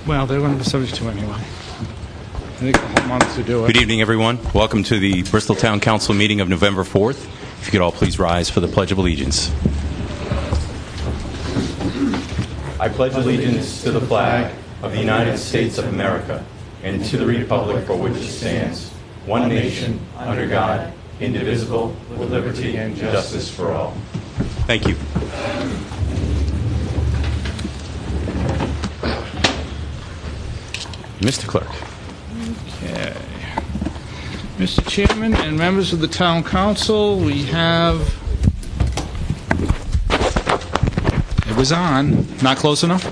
Well, they're going to be subject to anyway. I think a whole month to do it. Good evening, everyone. Welcome to the Bristol Town Council meeting of November 4th. If you could all please rise for the Pledge of Allegiance. I pledge allegiance to the flag of the United States of America and to the republic for which it stands, one nation, under God, indivisible, with liberty and justice for all. Thank you. Mr. Clerk. Okay. Mr. Chairman and members of the Town Council, we have... It was on. Not close enough?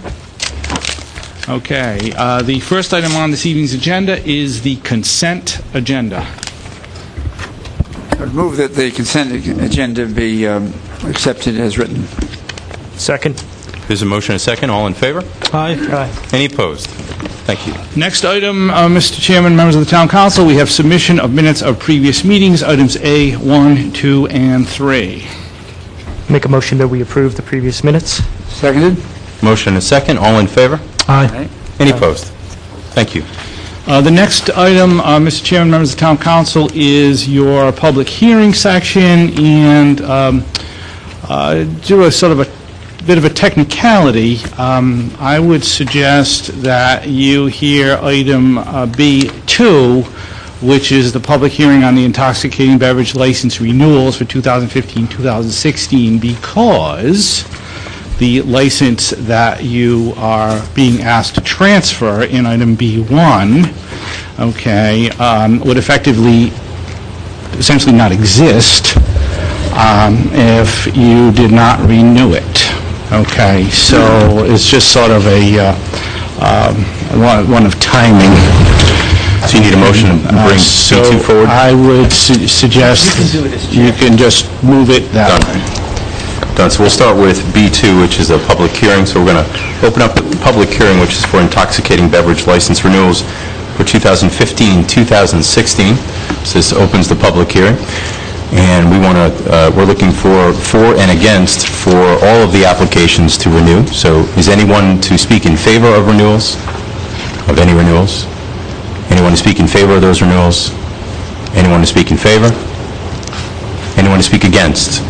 Okay. The first item on this evening's agenda is the consent agenda. I would move that the consent agenda be accepted as written. Second. There's a motion and a second. All in favor? Aye. Any opposed? Thank you. Next item, Mr. Chairman, members of the Town Council, we have submission of minutes of previous meetings, items A, 1, 2, and 3. Make a motion that we approve the previous minutes. Seconded? Motion and a second. All in favor? Aye. Any opposed? Thank you. The next item, Mr. Chairman, members of the Town Council, is your public hearing section, and do a sort of a bit of a technicality. I would suggest that you hear item B2, which is the public hearing on the intoxicating beverage license renewals for 2015-2016, because the license that you are being asked to transfer in item B1, okay, would essentially not exist if you did not renew it. Okay, so it's just sort of a one of timing. So you need a motion to bring B2 forward? I would suggest you can just move it that way. Done. So we'll start with B2, which is a public hearing. So we're going to open up the public hearing, which is for intoxicating beverage license renewals for 2015-2016. So this opens the public hearing. And we're looking for and against for all of the applications to renew. So is anyone to speak in favor of renewals, of any renewals? Anyone to speak in favor of those renewals? Anyone to speak in favor? Anyone to speak against?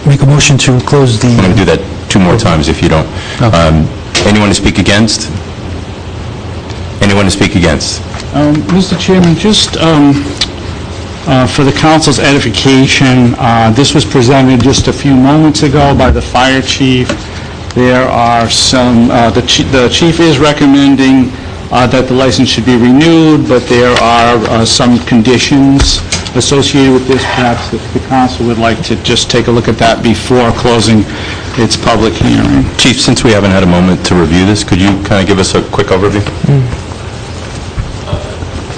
Make a motion to close the... I'm going to do that 2 more times if you don't. Okay. Anyone to speak against? Anyone to speak against? Mr. Chairman, just for the council's edification, this was presented just a few moments ago by the fire chief. There are some, the chief is recommending that the license should be renewed, but there are some conditions associated with this. Perhaps the council would like to just take a look at that before closing its public hearing. Chief, since we haven't had a moment to review this, could you kind of give us a quick overview?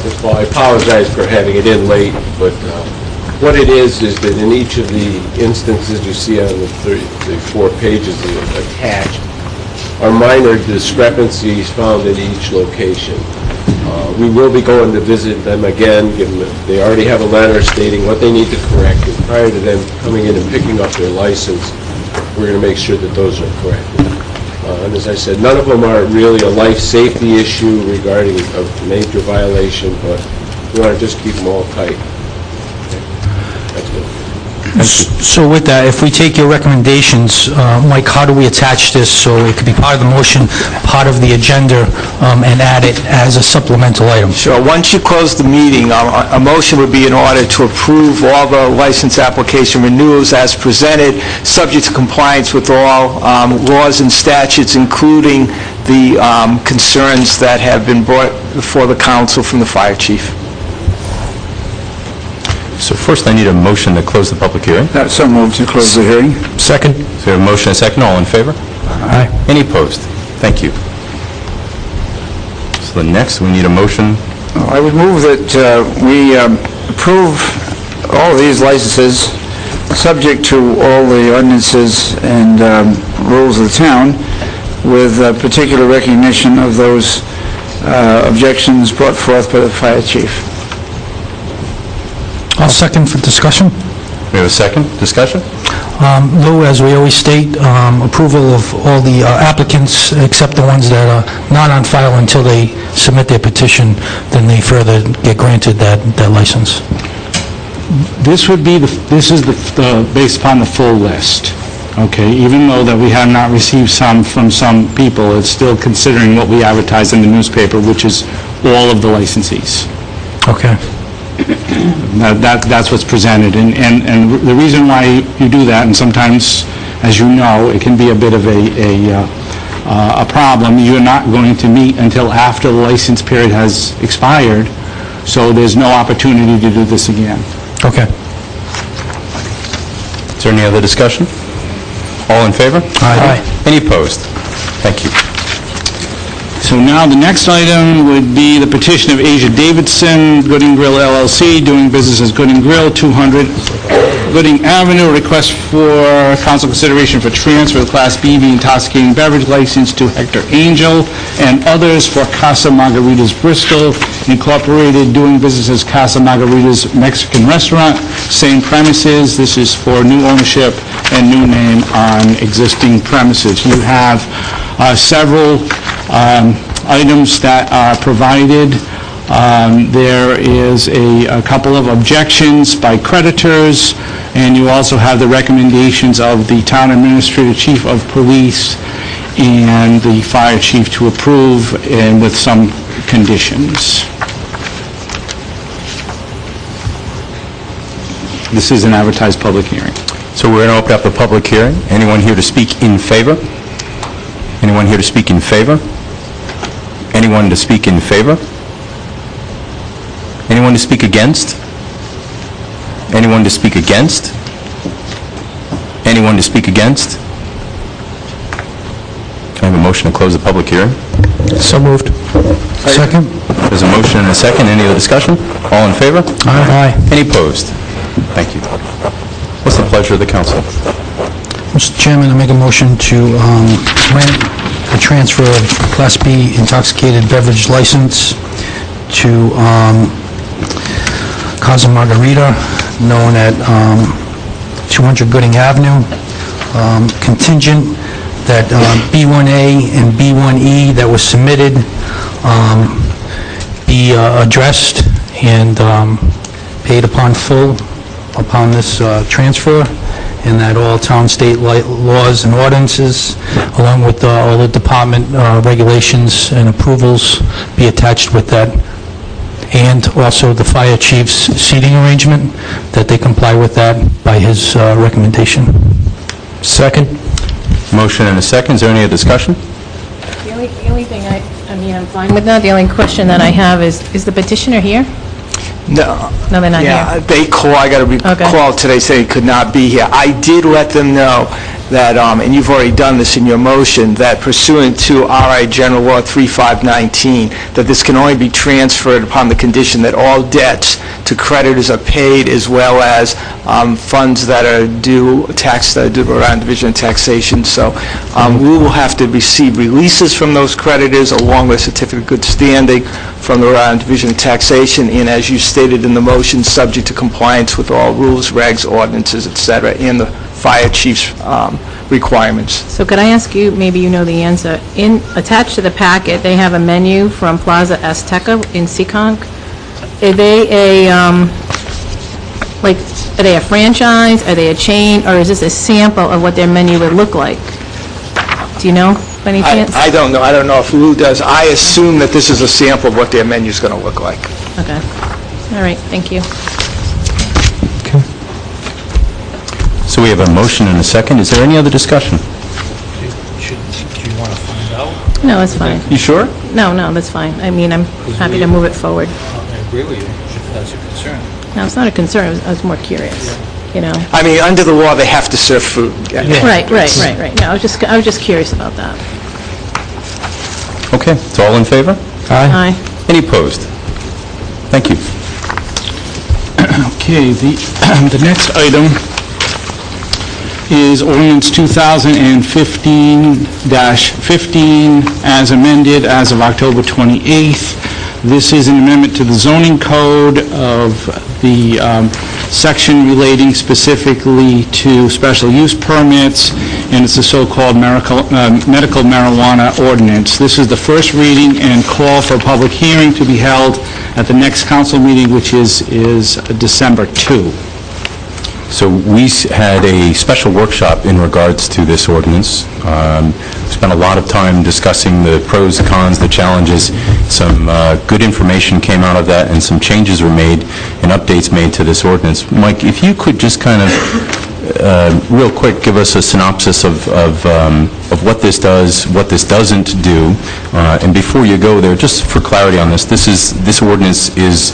First of all, I apologize for having it in late, but what it is that in each of the instances you see on the 4 pages attached are minor discrepancies found at each location. We will be going to visit them again. They already have a letter stating what they need to correct, and prior to them coming in and picking up their license, we're going to make sure that those are corrected. And as I said, none of them are really a life safety issue regarding a major violation, but we want to just keep them all tight. Okay. That's good. So with that, if we take your recommendations, Mike, how do we attach this so it could be part of the motion, part of the agenda, and add it as a supplemental item? Sure. Once you close the meeting, a motion would be in order to approve all the license application renewals as presented, subject to compliance with all laws and statutes, including the concerns that have been brought before the council from the fire chief. So first, I need a motion to close the public hearing. So moved to close the hearing. Second. So we have a motion and a second. All in favor? Aye. Any opposed? Thank you. So the next, we need a motion. I would move that we approve all of these licenses, subject to all the ordinances and rules of the town, with particular recognition of those objections brought forth by the fire chief. I'll second for discussion. We have a second discussion? Lou, as we always state, approval of all the applicants, except the ones that are not on file until they submit their petition, then they further get granted that license. This would be, this is based upon the full list, okay? Even though that we have not received some from some people, it's still considering what we advertise in the newspaper, which is all of the licensees. Okay. That's what's presented, and the reason why you do that, and sometimes, as you know, it can be a bit of a problem, you're not going to meet until after the license period has expired, so there's no opportunity to do this again. Okay. Is there any other discussion? All in favor? Aye. Any opposed? Thank you. So now the next item would be the petition of Asia Davidson, Gooding Grill LLC, doing business as Gooding Grill, 200 Gooding Avenue, request for council consideration for transfer of Class BV intoxicating beverage license to Hector Angel and others for Casa Margaritas Bristol Incorporated, doing business as Casa Margaritas Mexican Restaurant, same premises. This is for new ownership and new name on existing premises. You have several items that are provided. There is a couple of objections by creditors, and you also have the recommendations of the town administrator, chief of police, and the fire chief to approve, and with some conditions. This is an advertised public hearing. So we're going to open up the public hearing. Anyone here to speak in favor? Anyone here to speak in favor? Anyone to speak in favor? Anyone to speak against? Anyone to speak against? Anyone to speak against? Can I have a motion to close the public hearing? So moved. Second? There's a motion and a second. Any other discussion? All in favor? Aye. Any opposed? Thank you. What's the pleasure of the council? Mr. Chairman, I make a motion to grant the transfer of Class B intoxicated beverage license to Casa Margarita, known at 200 Gooding Avenue, contingent that B1A and B1E that was submitted be addressed and paid upon full upon this transfer, and that all town, state laws and ordinances, along with all the department regulations and approvals, be attached with that, and also the fire chief's seating arrangement, that they comply with that by his recommendation. Second. Motion and a second. Is there any other discussion? The only thing, I mean, I'm fine with that. The only question that I have is the petitioner here? No. No, they're not Yeah, here. they call, I got a Okay. call today saying he could not be here. I did let them know that, and you've already done this in your motion, that pursuant to RI General Law 3519, that this can only be transferred upon the condition that all debts to creditors are paid, as well as funds that are due, tax that are due around Division of Taxation. So we will have to receive releases from those creditors, along with a certificate of good standing from the Rhode Island Division of Taxation, and as you stated in the motion, subject to compliance with all rules, regs, ordinances, et cetera, and the fire chief's requirements. So could I ask you, maybe you know the answer, attached to the packet, they have a menu from Plaza Azteca in Seekonk. Are they are they a franchise, are they a chain, or is this a sample of what their menu would look like? Do you know, by any chance? I don't know. I don't know if Lou does. I assume that this is a sample of what their menu's going to look like. Okay. All right, thank you. So we have a motion and a second. Is there any other discussion? Do you want to find out? No, it's fine. You sure? No, that's fine. I mean, I'm happy to move it forward. I agree with you, if that's a concern. No, it's not a concern, I was more curious, you know? I mean, under the law, they have to serve food. Right. No, I was just curious about that. Okay, it's all in favor? Aye. Any opposed? Thank you. Okay, the next item is ordinance 2015-15 as amended as of October 28th. This is an amendment to the zoning code of the section relating specifically to special use permits, and it's the so-called medical marijuana ordinance. This is the first reading and call for a public hearing to be held at the next council meeting, which is December 2. So we had a special workshop in regards to this ordinance. Spent a lot of time discussing the pros, the cons, the challenges. Some good information came out of that, and some changes were made and updates made to this ordinance. Mike, if you could just kind of, real quick, give us a synopsis of what this does, what this doesn't do, and before you go there, just for clarity on this, this ordinance is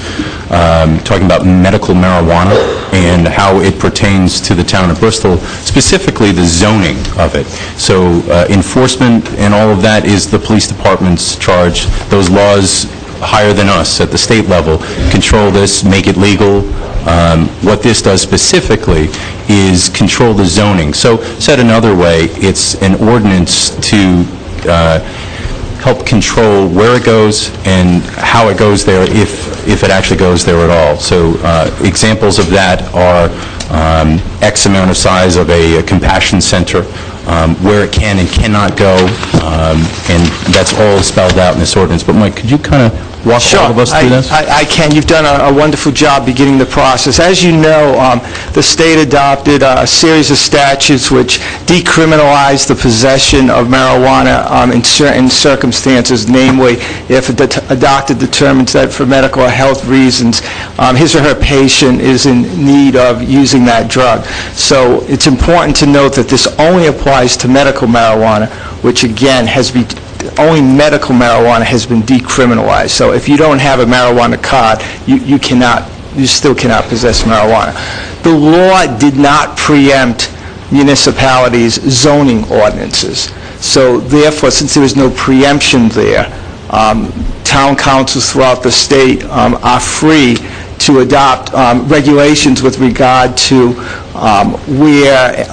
talking about medical marijuana and how it pertains to the town of Bristol, specifically the zoning of it. So enforcement and all of that is the police department's charge. Those laws higher than us at the state level control this, make it legal. What this does specifically is control the zoning. So said another way, it's an ordinance to help control where it goes and how it goes there, if it actually goes there at all. So examples of that are X amount of size of a compassion center, where it can and cannot go, and that's all spelled out in this ordinance. But Mike, could you kind of walk all of us through this? I can. You've done a wonderful job beginning the process. As you know, the state adopted a series of statutes which decriminalize the possession of marijuana in certain circumstances, namely if a doctor determines that for medical or health reasons his or her patient is in need of using that drug. So it's important to note that this only applies to medical marijuana, which again only medical marijuana has been decriminalized. So if you don't have a marijuana card, you still cannot possess marijuana. The law did not preempt municipalities' zoning ordinances. So therefore, since there was no preemption there, town councils throughout the state are free to adopt regulations with regard to where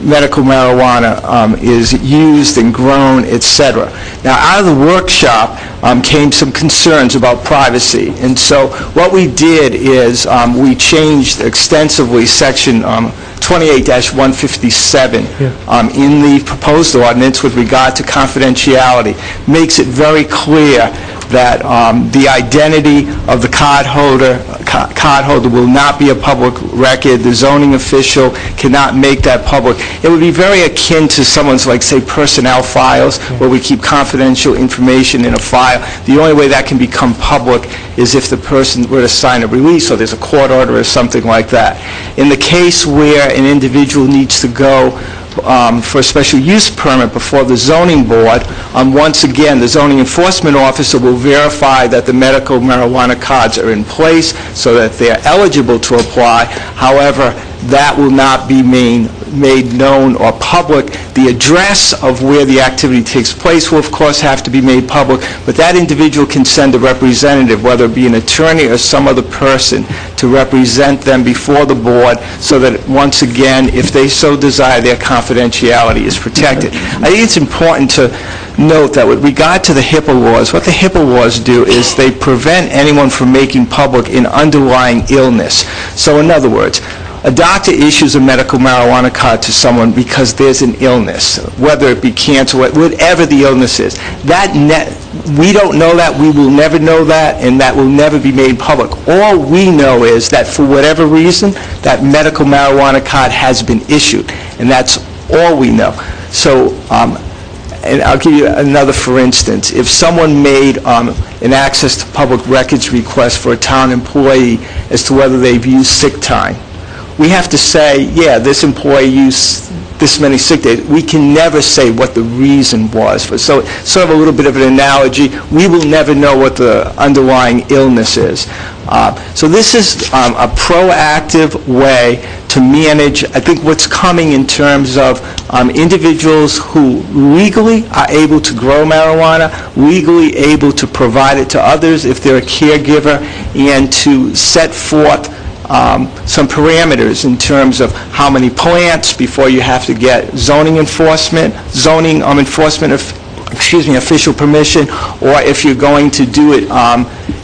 medical marijuana is used and grown, etc. Now, out of the workshop came some concerns about privacy, and so what we did is we changed extensively Section 28-157 in the proposed ordinance with regard to confidentiality. Makes it very clear that the identity of the cardholder will not be a public record. The zoning official cannot make that public. It would be very akin to someone's, like, say, personnel files, where we keep confidential information in a file. The only way that can become public is if the person were to sign a release or there's a court order or something like that. In the case where an individual needs to go for a special use permit before the zoning board, once again, the zoning enforcement officer will verify that the medical marijuana cards are in place so that they're eligible to apply. However, that will not be made known or public. The address of where the activity takes place will, of course, have to be made public, but that individual can send a representative, whether it be an attorney or some other person, to represent them before the board so that, once again, if they so desire, their confidentiality is protected. I think it's important to note that with regard to the HIPAA laws, what the HIPAA laws do is they prevent anyone from making public an underlying illness. So, in other words, a doctor issues a medical marijuana card to someone because there's an illness, whether it be cancer, whatever the illness is. We don't know that, we will never know that, and that will never be made public. All we know is that for whatever reason, that medical marijuana card has been issued, and that's all we know. So, and I'll give you another for instance. If someone made an access to public records request for a town employee as to whether they've used sick time, we have to say, yeah, this employee used this many sick days. We can never say what the reason was. So sort of a little bit of an analogy, we will never know what the underlying illness is. So this is a proactive way to manage, I think, what's coming in terms of individuals who legally are able to grow marijuana, legally able to provide it to others if they're a caregiver, and to set forth some parameters in terms of how many plants before you have to get zoning enforcement official permission, or if you're going to do it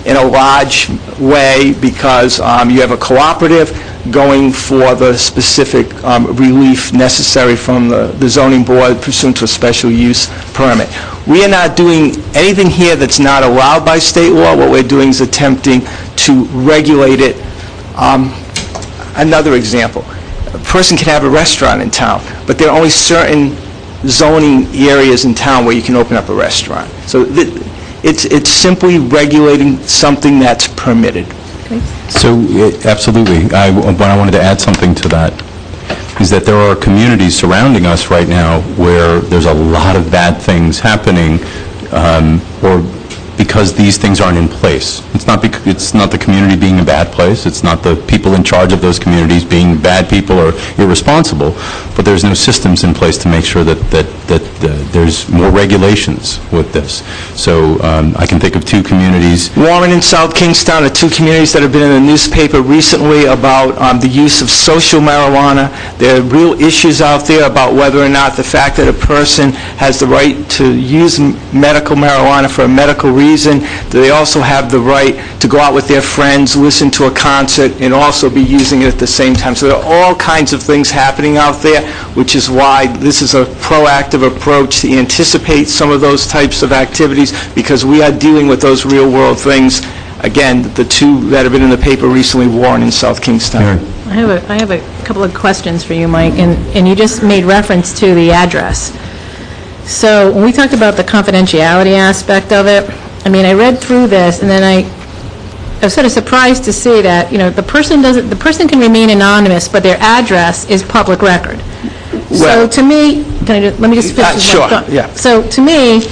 in a large way because you have a cooperative going for the specific relief necessary from the zoning board pursuant to a special use permit. We are not doing anything here that's not allowed by state law. What we're doing is attempting to regulate it. Another example, a person can have a restaurant in town, but there are only certain zoning areas in town where you can open up a restaurant. So it's simply regulating something that's permitted. So, absolutely. But I wanted to add something to that, is that there are communities surrounding us right now where there's a lot of bad things happening, or because these things aren't in place. It's not the community being a bad place, it's not the people in charge of those communities being bad people or irresponsible, but there's no systems in place to make sure that there's more regulations with this. So I can think of two communities. Warren and South Kingstown are two communities that have been in the newspaper recently about the use of social marijuana. There are real issues out there about whether or not the fact that a person has the right to use medical marijuana for a medical reason, do they also have the right to go out with their friends, listen to a concert, and also be using it at the same time. So there are all kinds of things happening out there, which is why this is a proactive approach to anticipate some of those types of activities, because we are dealing with those real-world things. Again, the two that have been in the paper recently, Warren and South Kingstown. I have a couple of questions for you, Mike, and you just made reference to the address. So when we talked about the confidentiality aspect of it, I mean, I read through this, and then I was sort of surprised to see that, the person can remain anonymous, but their address is public record. So to me, let me just finish this sure, one thought. yeah. So to me,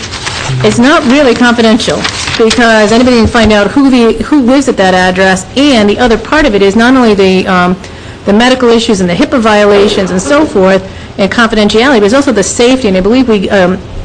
it's not really confidential, because anybody can find out who lives at that address, and the other part of it is not only the medical issues and the HIPAA violations and so forth, and confidentiality, but it's also the safety, and I believe we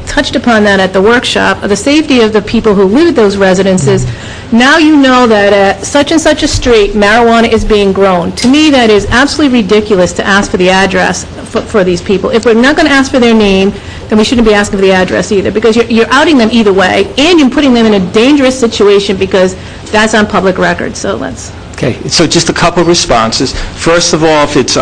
touched upon that at the workshop, the safety of the people who live at those residences. Now you know that at such and such a street, marijuana is being grown. To me, that is absolutely ridiculous to ask for the address for these people. If we're not going to ask for their name, then we shouldn't be asking for the address either, because you're outing them either way, and you're putting them in a dangerous situation because that's on public record. So let's... Okay, so just a couple of responses. First of all, if it's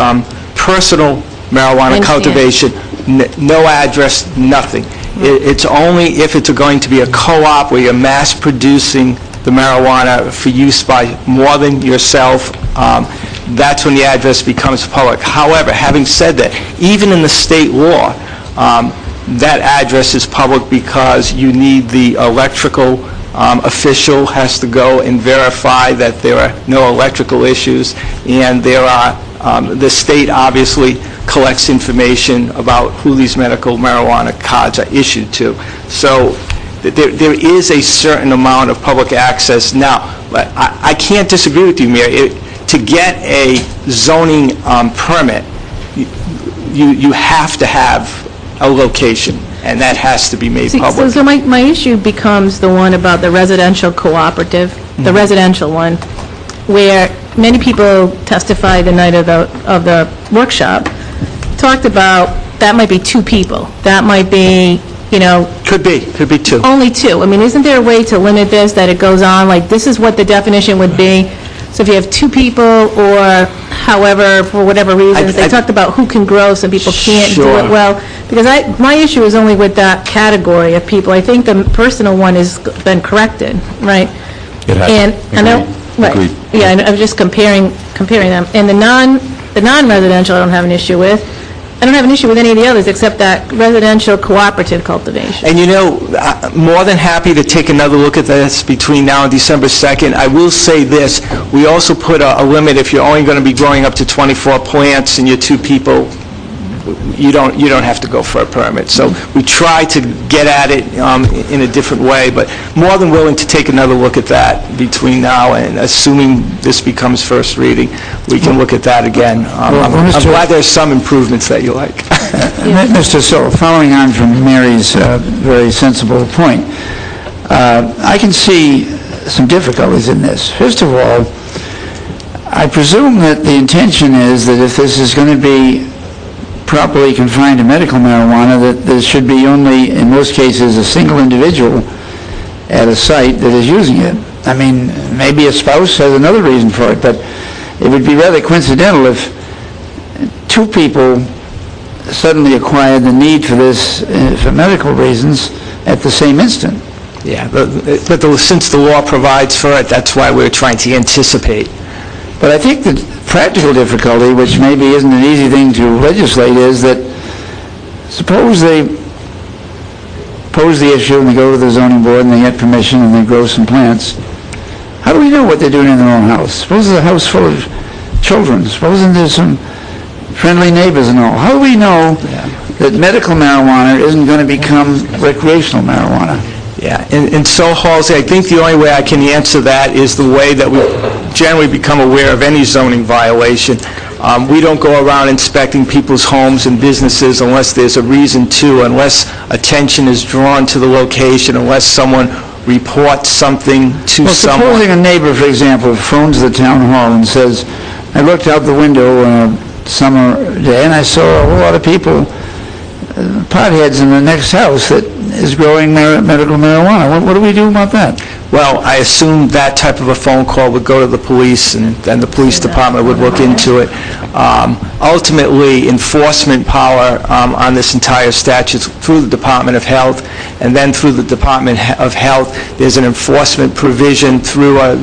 personal marijuana cultivation, no address, nothing. It's only if it's going to be a co-op where you're mass producing the marijuana for use by more than yourself, that's when the address becomes public. However, having said that, even in the state law, that address is public because you need the electrical official has to go and verify that there are no electrical issues, and there are, the state obviously collects information about who these medical marijuana cards are issued to. So there is a certain amount of public access. Now, I can't disagree with you, Mayor. To get a zoning permit, you have to have a location, and that has to be made public. So my issue becomes the one about the residential cooperative, the residential one, where many people testified the night of the workshop, talked about that might be two people. That might be, Could be two. Only two. I mean, isn't there a way to limit this, that it goes on, like, this is what the definition would be? So if you have two people, or however, for whatever reasons, they talked about who can grow, some people can't do it well. Because my issue is only with that category of people. I think the personal one has been corrected, right? It has. And I know, right, Agreed. yeah, I'm just comparing them. And the non-residential I don't have an issue with. I don't have an issue with any of the others except that residential cooperative cultivation. And I'm more than happy to take another look at this between now and December 2nd. I will say this, we also put a limit. If you're only going to be growing up to 24 plants and you're two people, you don't have to go for a permit. So we try to get at it in a different way, but more than willing to take another look at that between now and assuming this becomes first reading, we can look at that again. I'm glad there's some improvements that you like. Mr. Silver, following on from Mary's very sensible point, I can see some difficulties in this. First of all, I presume that the intention is that if this is going to be properly confined to medical marijuana, that there should be only, in most cases, a single individual at a site that is using it. I mean, maybe a spouse has another reason for it, but it would be rather coincidental if two people suddenly acquired the need for this for medical reasons at the same instant. Yeah, but since the law provides for it, that's why we're trying to anticipate. But I think the practical difficulty, which maybe isn't an easy thing to legislate, is that suppose they pose the issue and they go to the zoning board and they get permission and they grow some plants. How do we know what they're doing in their own house? Suppose there's a house full of children. Supposing there's some friendly neighbors and all. How do we know that medical marijuana isn't going to become recreational marijuana? Yeah, and so, Halsey, I think the only way I can answer that is the way that we generally become aware of any zoning violation. We don't go around inspecting people's homes and businesses unless there's a reason to, unless attention is drawn to the location, unless someone reports something to someone. Supposing a neighbor, for example, phones the town hall and says, I looked out the window on a summer day and I saw a whole lot of people, potheads in the next house that is growing medical marijuana. What do we do about that? Well, I assume that type of a phone call would go to the police, and then the police department would look into it. Ultimately, enforcement power on this entire statute is through the Department of Health, and then through the Department of Health, there's an enforcement provision through a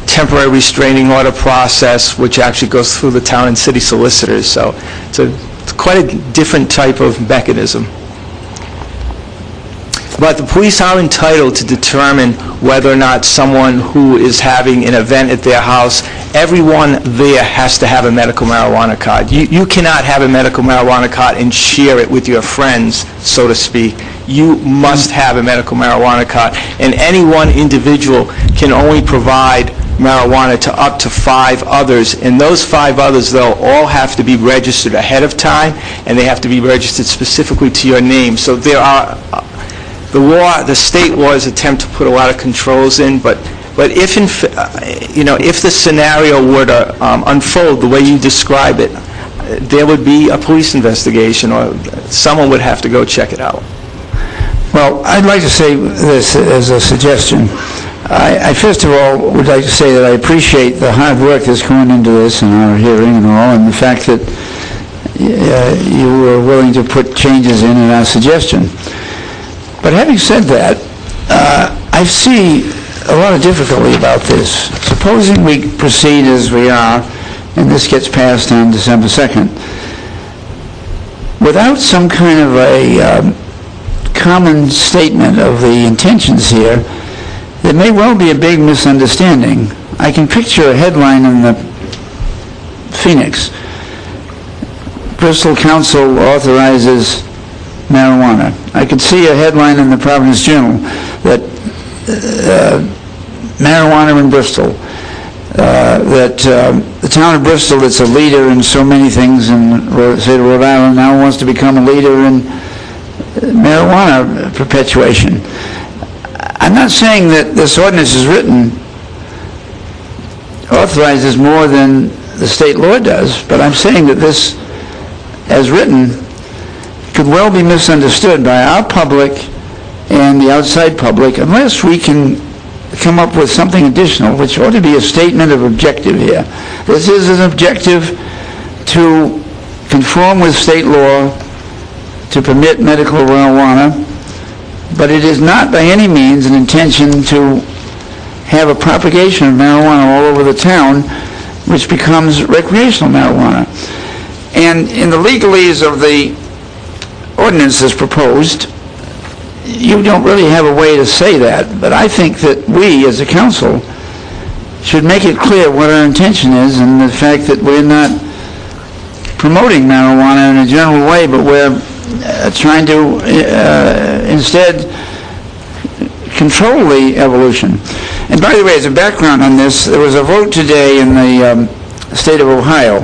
temporary restraining order process, which actually goes through the town and city solicitors. So it's quite a different type of mechanism. But the police are entitled to determine whether or not someone who is having an event at their house, everyone there has to have a medical marijuana card. You cannot have a medical marijuana card and share it with your friends, so to speak. You must have a medical marijuana card. And any one individual can only provide marijuana to up to 5 others, and those 5 others, they'll all have to be registered ahead of time, and they have to be registered specifically to your name. So there are... The state laws attempt to put a lot of controls in, but if if the scenario were to unfold the way you describe it, there would be a police investigation, or someone would have to go check it out. Well, I'd like to say this as a suggestion. I first of all would like to say that I appreciate the hard work that's going into this and our hearing and all, and the fact that you were willing to put changes in our suggestion. But having said that, I see a lot of difficulty about this. Supposing we proceed as we are, and this gets passed on December 2nd, without some kind of a common statement of the intentions here, there may well be a big misunderstanding. I can picture a headline in the Phoenix. Bristol Council authorizes marijuana. I could see a headline in the Providence Journal that marijuana in Bristol, that the town of Bristol, that's a leader in so many things in the state of Rhode Island, now wants to become a leader in marijuana perpetuation. I'm not saying that this ordinance is written authorizes more than the state law does, but I'm saying that this, as written, could well be misunderstood by our public and the outside public unless we can come up with something additional, which ought to be a statement of objective here. This is an objective to conform with state law to permit medical marijuana, but it is not by any means an intention to have a propagation of marijuana all over the town, which becomes recreational marijuana. And in the legalese of the ordinance as proposed, you don't really have a way to say that, but I think that we, as a council, should make it clear what our intention is, and the fact that we're not promoting marijuana in a general way, but we're trying to instead control the evolution. And by the way, as a background on this, there was a vote today in the state of Ohio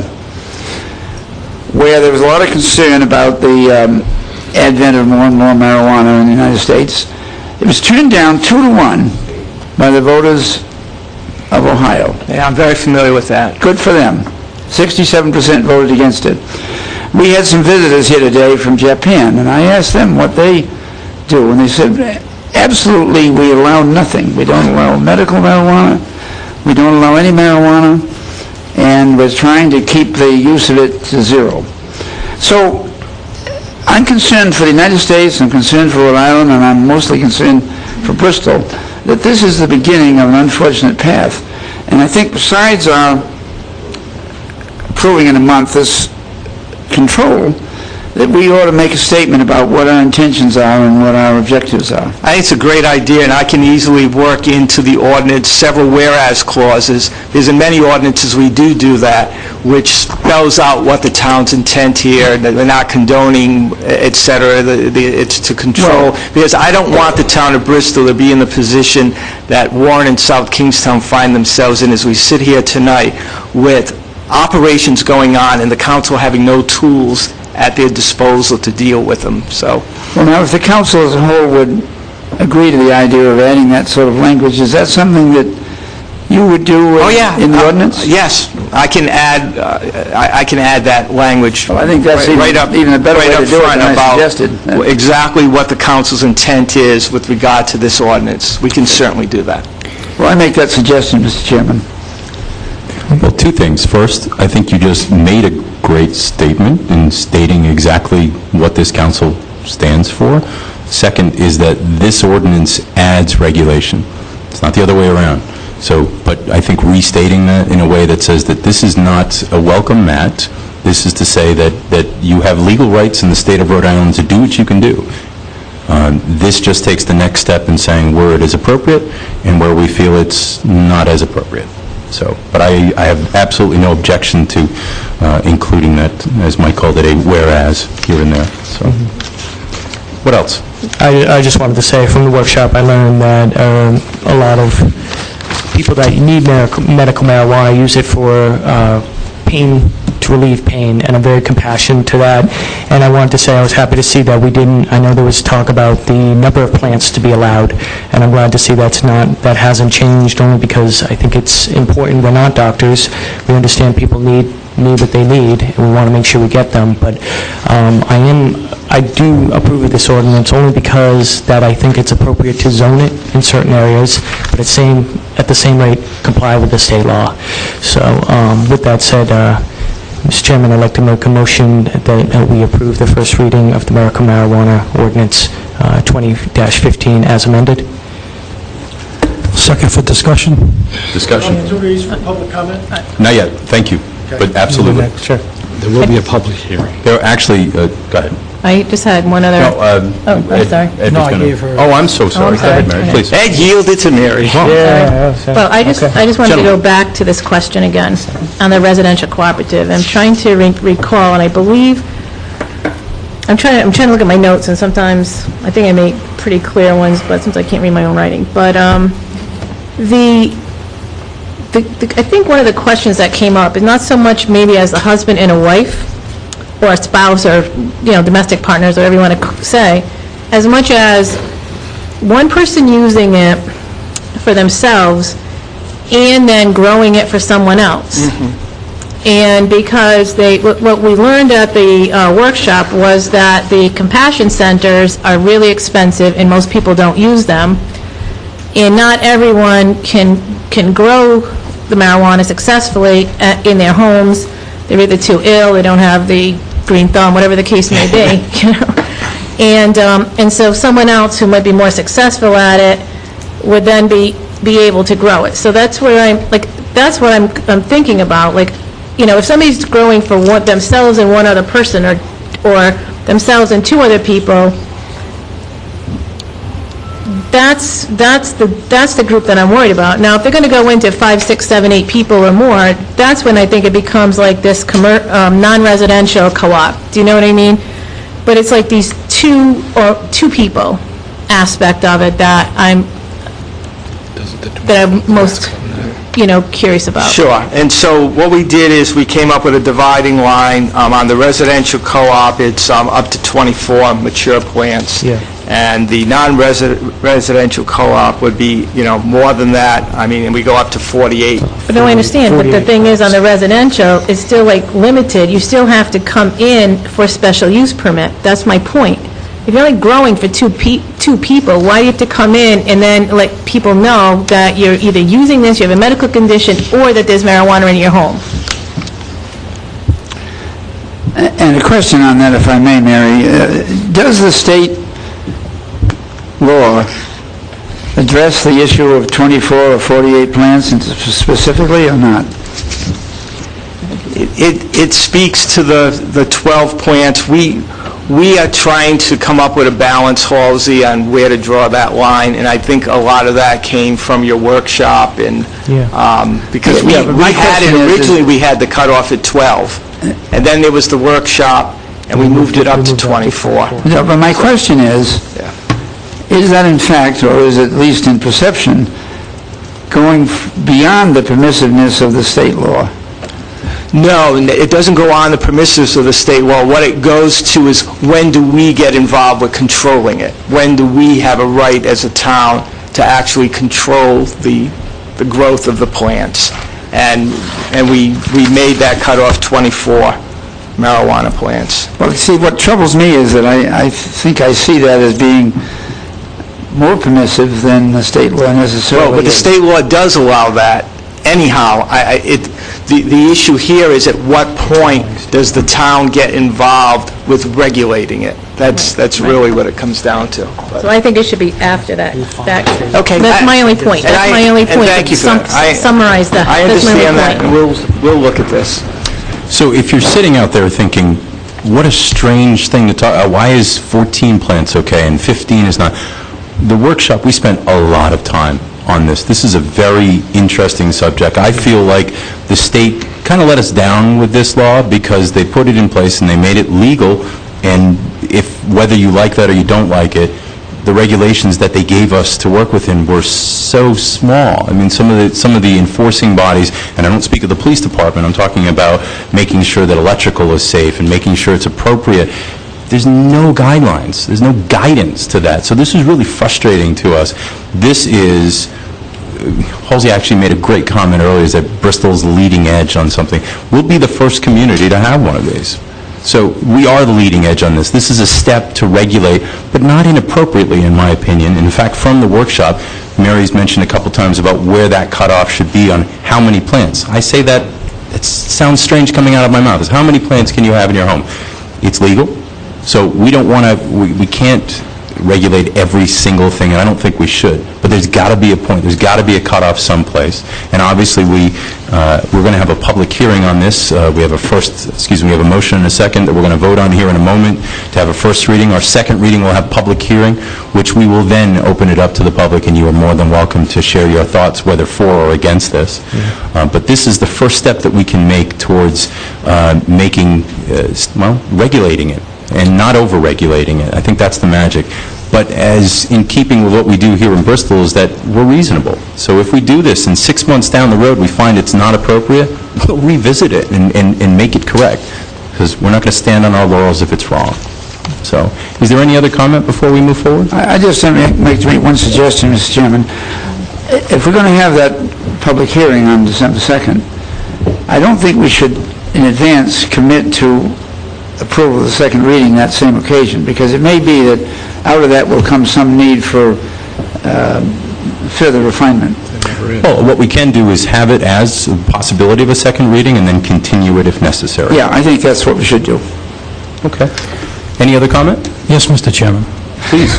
where there was a lot of concern about the advent of more and more marijuana in the United States. It was turned down 2-1 by the voters of Ohio. Yeah, I'm very familiar with that. Good for them. 67% voted against it. We had some visitors here today from Japan, and I asked them what they do, and they said, absolutely, we allow nothing. We don't allow medical marijuana, we don't allow any marijuana, and we're trying to keep the use of it to zero. So I'm concerned for the United States, I'm concerned for Rhode Island, and I'm mostly concerned for Bristol, that this is the beginning of an unfortunate path. And I think besides our approving in a month this control, that we ought to make a statement about what our intentions are and what our objectives are. I think it's a great idea, and I can easily work into the ordinance several whereas clauses, because in many ordinances we do that, which spells out what the town's intent here, that we're not condoning, et cetera, it's to control, because I don't want the town of Bristol to be in the position that Warren and South Kingstown find themselves in as we sit here tonight with operations going on and the council having no tools at their disposal to deal with them, so. Well, now, if the council as a whole would agree to the idea of adding that sort of language, is that something that you would do in the ordinance? Yes, I can add that language. Well, I think that's even a better way to do it than I suggested. Exactly what the council's intent is with regard to this ordinance. We can certainly do that. Well, I make that suggestion, Mr. Chairman. Well, two things. First, I think you just made a great statement in stating exactly what this council stands for. Second is that this ordinance adds regulation. It's not the other way around. So, but I think restating that in a way that says that this is not a welcome mat. This is to say that you have legal rights in the state of Rhode Island to do what you can do. This just takes the next step in saying where it is appropriate and where we feel it's not as appropriate. So, but I have absolutely no objection to including that, as Mike called it, a whereas here and there. So, what else? I just wanted to say, from the workshop, I learned that a lot of people that need medical marijuana use it for pain, to relieve pain, and I'm very compassionate to that. And I wanted to say I was happy to see that I know there was talk about the number of plants to be allowed, and I'm glad to see that hasn't changed, only because I think it's important. We're not doctors. We understand people need what they need, and we want to make sure we get them. But I do approve of this ordinance only because that I think it's appropriate to zone it in certain areas, but at the same rate comply with the state law. So with that said, Mr. Chairman, I'd like to make a motion that we approve the first reading of the medical marijuana ordinance 20-15 as amended. Second for discussion. Discussion? Opportunities for public comment? Not yet. Thank you. But absolutely. Sure. There will be a public hearing. There actually, go ahead. I just had one other... I'm sorry. No, I gave her... Oh, I'm so sorry. I'm sorry. Go ahead, Mary, please. Ed yielded to Mary. Well, I just wanted to go back to this question again on the residential cooperative. I'm trying to recall, and I believe, I'm trying to look at my notes, and sometimes I think I make pretty clear ones, but sometimes I can't read my own writing. But I think one of the questions that came up is not so much maybe as a husband and a wife, or a spouse, or, domestic partners, whatever you want to say, as much as one person using it for themselves and then growing it for someone else. Mm-hmm. And because what we learned at the workshop was that the compassion centers are really expensive and most people don't use them. And not everyone can grow the marijuana successfully in their homes. They're either too ill, they don't have the green thumb, whatever the case may be, And so someone else who might be more successful at it would then be able to grow it. So that's where that's what I'm thinking about. If somebody's growing for themselves and one other person, or themselves and two other people, that's the group that I'm worried about. Now, if they're going to go into 5, 6, 7, 8 people or more, that's when I think it becomes like this non-residential co-op. Do you know what I mean? But it's like these two people aspect of it that I'm most curious about. Sure. And so what we did is we came up with a dividing line on the residential co-op. It's up to 24 mature plants. Yeah. And the non-residential co-op would be, more than that. I mean, and we go up to 48. But no, I understand, but the thing is, on the residential, it's still like limited. You still have to come in for a special use permit. That's my point. If you're only growing for two people, why do you have to come in and then let people know that you're either using this, you have a medical condition, or that there's marijuana in your home? And a question on that, if I may, Mary. Does the state law address the issue of 24 or 48 plants specifically or not? It speaks to the 12 plants. We are trying to come up with a balance, Halsey, on where to draw that line, and I think a lot of that came from your workshop, and because we had it originally, we had the cutoff at 12, and then there was the workshop, and we moved it up to 24. No, but my question is that in fact, or is it at least in perception, going beyond the permissiveness of the state law? No, it doesn't go on the permissives of the state law. What it goes to is, when do we get involved with controlling it? When do we have a right as a town to actually control the growth of the plants? And we made that cutoff 24 marijuana plants. Well, see, what troubles me is that I think I see that as being more permissive than the state law necessarily. Well, but the state law does allow that. Anyhow, the issue here is, at what point does the town get involved with regulating it? That's really what it comes down to. So I think it should be after that. Okay. That's my only point. That's my only point. Thank you for that. Summarize that. I That's my only understand that, point. and we'll look at this. So if you're sitting out there thinking, what a strange thing to talk, why is 14 plants okay and 15 is not? The workshop, we spent a lot of time on this. This is a very interesting subject. I feel like the state kind of let us down with this law because they put it in place and they made it legal, and whether you like that or you don't like it, the regulations that they gave us to work within were so small. I mean, some of the enforcing bodies, and I don't speak of the police department, I'm talking about making sure that electrical is safe and making sure it's appropriate. There's no guidelines. There's no guidance to that. So this is really frustrating to us. This is, Halsey actually made a great comment earlier, is that Bristol's leading edge on something. We'll be the first community to have one of these. So we are the leading edge on this. This is a step to regulate, but not inappropriately, in my opinion. In fact, from the workshop, Mary's mentioned a couple times about where that cutoff should be on how many plants. I say that, it sounds strange coming out of my mouth. Is how many plants can you have in your home? It's legal. So we don't want to, we can't regulate every single thing, and I don't think we should. But there's got to be a point. There's got to be a cutoff someplace. And obviously, we're going to have a public hearing on this. We have a motion and a second that we're going to vote on here in a moment to have a first reading. Our second reading will have public hearing, which we will then open it up to the public, and you are more than welcome to share your thoughts, whether for or against this. But this is the first step that we can make towards regulating it, and not over-regulating it. I think that's the magic. But as in keeping with what we do here in Bristol is that we're reasonable. So if we do this and 6 months down the road we find it's not appropriate, we'll revisit it and make it correct, because we're not going to stand on our laurels if it's wrong. So is there any other comment before we move forward? I just make one suggestion, Mr. Chairman. If we're going to have that public hearing on December 2nd, I don't think we should in advance commit to approval of the second reading that same occasion, because it may be that out of that will come some need for further refinement. Well, what we can do is have it as a possibility of a second reading and then continue it if necessary. Yeah, I think that's what we should do. Okay. Any other comment? Yes, Mr. Chairman. Please.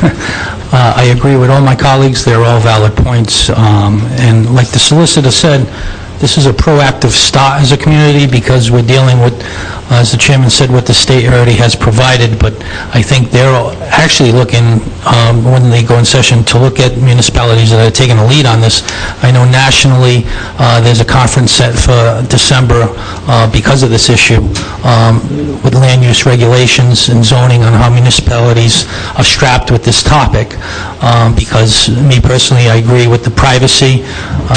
I agree with all my colleagues. They're all valid points. And like the solicitor said, this is a proactive start as a community, because we're dealing with, as the chairman said, what the state already has provided, but I think they're actually looking, when they go in session, to look at municipalities that are taking a lead on this. I know nationally, there's a conference set for December because of this issue, with land use regulations and zoning on how municipalities are strapped with this topic, because me personally, I agree with the privacy,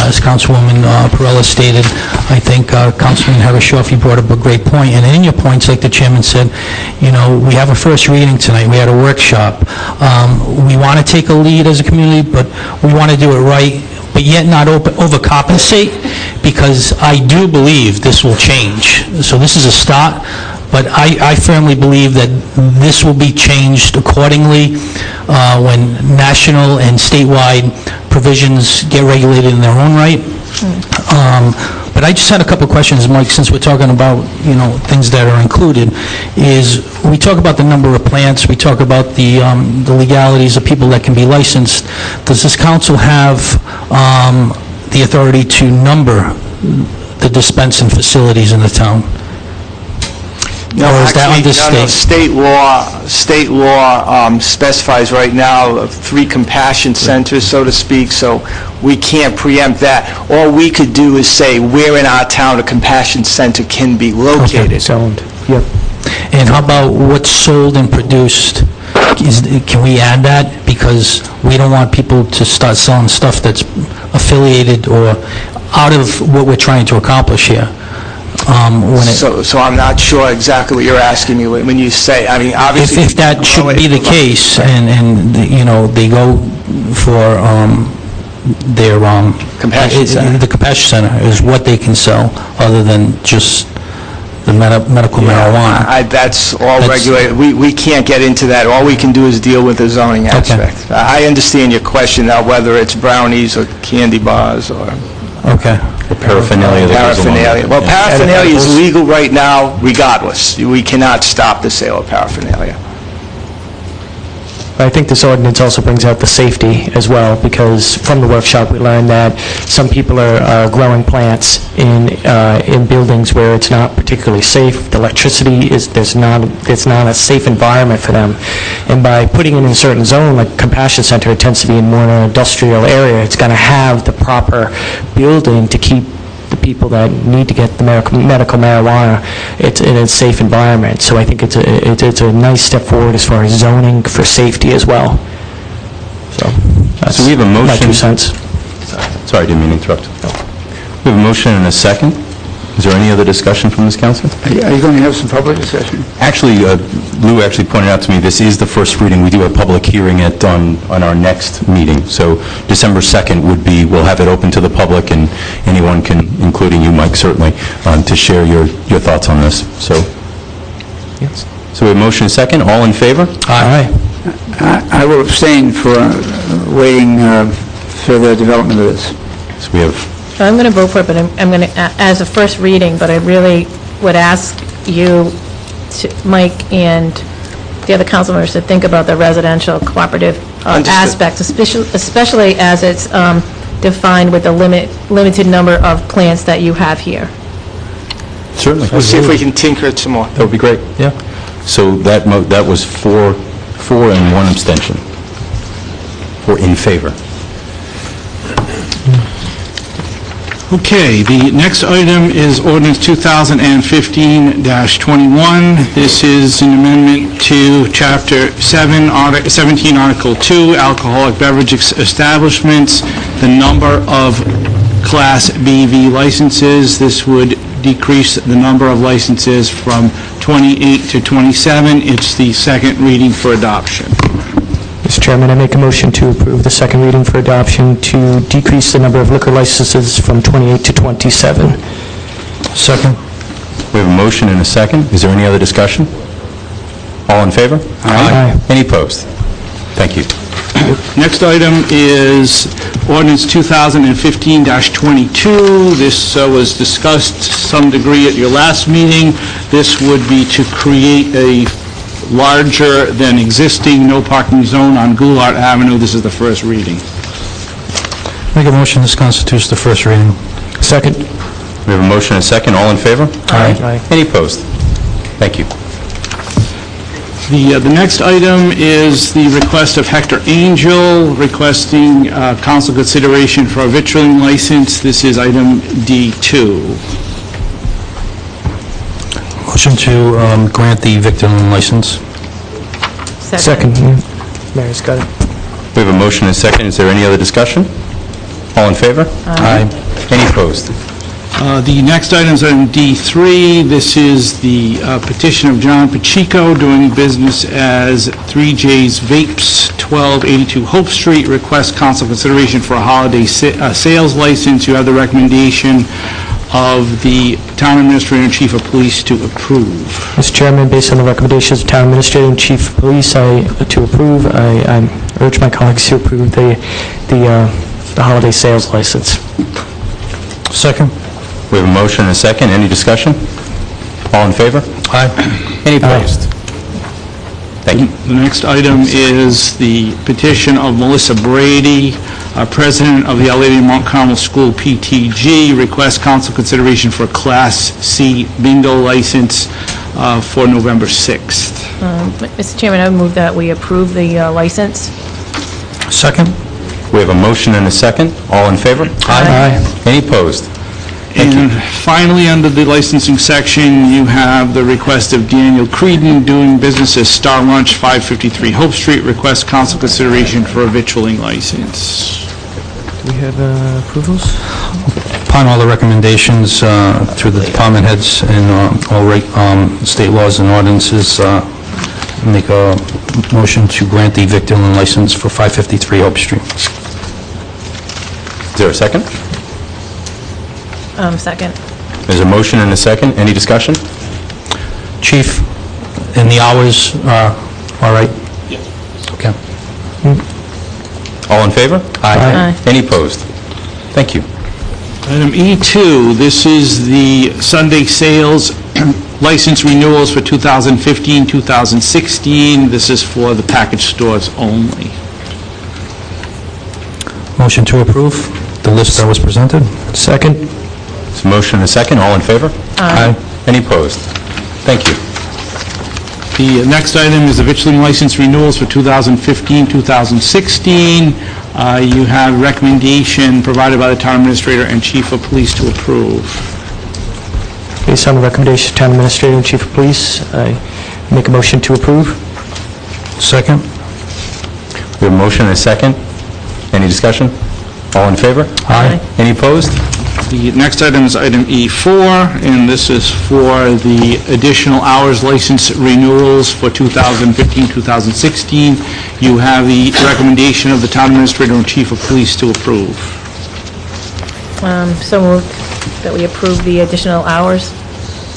as Councilwoman Perella stated. I think Councilman Harris-Shaw, brought up a great point, and any understand your points, like the chairman said. You know, we have a first reading tonight, we had a workshop. We want to take a lead as a community, but we want to do it right, but yet not overcompensate, because I do believe this will change. So this is a start, but I firmly believe that this will be changed accordingly when national and statewide provisions get regulated in their own right. But I just had a couple of questions, Mike, since we're talking about, you know, things that are included, is we talk about the number of plants, we talk about the legalities of people that can be licensed. Does this council have the authority to number the dispensing facilities in the town? No, Or is that actually, under no, state law specifies right now 3 compassion centers, so to speak, so we can't preempt that. All we could do is say where in our town a compassion center can be located. It's owned. Yep. And how about what's sold and produced? Can we add that? Because we don't want people to start selling stuff that's affiliated or out of what we're trying to accomplish here. So I'm not sure exactly what you're asking me when you say, I mean, obviously... If that should be the case, and, you know, they go for their... Compassion center. The compassion center is what they can sell, other than just the medical marijuana. That's all regulated. We can't get into that. All we can do is deal with the zoning aspect. I understand your question now, whether it's brownies or candy bars or... Okay. The paraphernalia that goes along with Paraphernalia. it. Well, Yeah. paraphernalia is legal right now regardless. We cannot stop the sale of paraphernalia. I think this ordinance also brings out the safety as well, because from the workshop, we learned that some people are growing plants in buildings where it's not particularly safe. The electricity it's not a safe environment for them. And by putting it in a certain zone, like Compassion Center, it tends to be in more an industrial area. It's going to have the proper building to keep the people that need to get the medical marijuana in a safe environment. So I think it's a nice step forward as far as zoning for safety as well. So that's So we have a my motion. 2 cents. Sorry, I didn't mean to interrupt. We have a motion and a second. Is there any other discussion from this council? Are you going to have some public discussion? Actually, Lou actually pointed out to me, this is the first reading. We do a public hearing on our next meeting. So December 2nd would be, we'll have it open to the public, and anyone can, including you, Mike, certainly, to share your thoughts on this. So, yes. So we have a motion and a second. All in favor? Aye. I will abstain for waiting for the development of this. So we have... I'm going to vote for it, but I'm going to, as a first reading, but I really would ask you, Mike, and the other council members to think about the residential cooperative aspects, especially as it's defined with the limited number of plants that you have here. Certainly. We'll see if we can tinker it some more. That would be great. Yeah. So that was 4 and 1 abstention. 4 in favor. Okay, the next item is ordinance 2015-21. This is an amendment to Chapter 17, Article 2, alcoholic beverage establishments, the number of Class BV licenses. This would decrease the number of licenses from 28 to 27. It's the second reading for adoption. Mr. Chairman, I make a motion to approve the second reading for adoption to decrease the number of liquor licenses from 28 to 27. Second. We have a motion and a second. Is there any other discussion? All in favor? Aye. Any opposed? Thank you. Next item is ordinance 2015-22. This was discussed to some degree at your last meeting. This would be to create a larger than existing no parking zone on Goulart Avenue. This is the first reading. Make a motion, this constitutes the first reading. Second. We have a motion and a second. All in favor? Aye. Any opposed? Thank you. The next item is the request of Hector Angel requesting council consideration for a vitrilling license. This is item D2. Motion to grant the victim license. Second. Mayor's got it. We have a motion and a second. Is there any other discussion? All in favor? Aye. Any opposed? The next item is item D3. This is the petition of John Pacheco doing business as 3J's Vapes, 1282 Hope Street. Request council consideration for a holiday sales license. You have the recommendation of the town administrator and chief of police to approve. Mr. Chairman, based on the recommendations of Town Administrator and Chief of Police, I urge my colleagues to approve the holiday sales license. Second? We have a motion and a second. Any discussion? All in favor? Aye. Any opposed? Thank you. The next item is the petition of Melissa Brady, president of the Our Lady of Mount Carmel School PTG, request council consideration for a Class C bingo license for November 6th. Mr. Chairman, I would move that we approve the license. Second? We have a motion and a second. All in favor? Aye. Any opposed? Thank you. And finally, under the licensing section, you have the request of Daniel Creedon doing business as Star Lunch, 553 Hope Street, request council consideration for a vitrilling license. Do we have approvals? Upon all the recommendations through the department heads and all state laws and ordinances, make a motion to grant the victim license for 553 Hope Street. Is there a second? Second. There's a motion and a second. Any discussion? Chief, and the hours are all right? Yes. Okay. All in favor? Aye. Any opposed? Thank you. Item E2, this is the Sunday sales license renewals for 2015, 2016. This is for the package stores only. Motion to approve the list that was presented? Second. There's a motion and a second. All in favor? Aye. Any opposed? Thank you. The next item is the vitrilling license renewals for 2015, 2016. You have recommendation provided by the town administrator and chief of police to approve. Based on the recommendation of Town Administrator and Chief of Police, I make a motion to approve. Second? We have a motion and a second. Any discussion? All in favor? Aye. Any opposed? The next item is item E4, and this is for the additional hours license renewals for 2015, 2016. You have the recommendation of the town administrator and chief of police to approve. So moved that we approve the additional hours.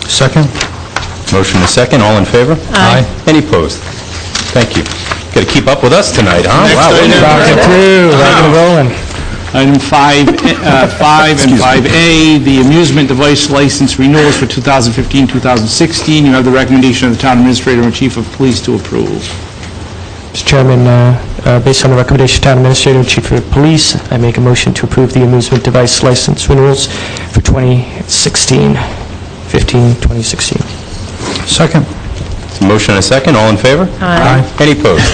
Second? Motion and a second. All in favor? Aye. Any opposed? Thank you. Got to keep up with us tonight, huh? Next Wow. item. Rocking through, rocking and rolling. Item 5 and 5A, the amusement device license renewals for 2015, 2016. You have the recommendation of the town administrator and chief of police to approve. Mr. Chairman, based on the recommendation of Town Administrator and Chief of Police, I make a motion to approve the amusement device license renewals for 2016, 2016. Second? Motion and a second. All in favor? Aye. Any opposed?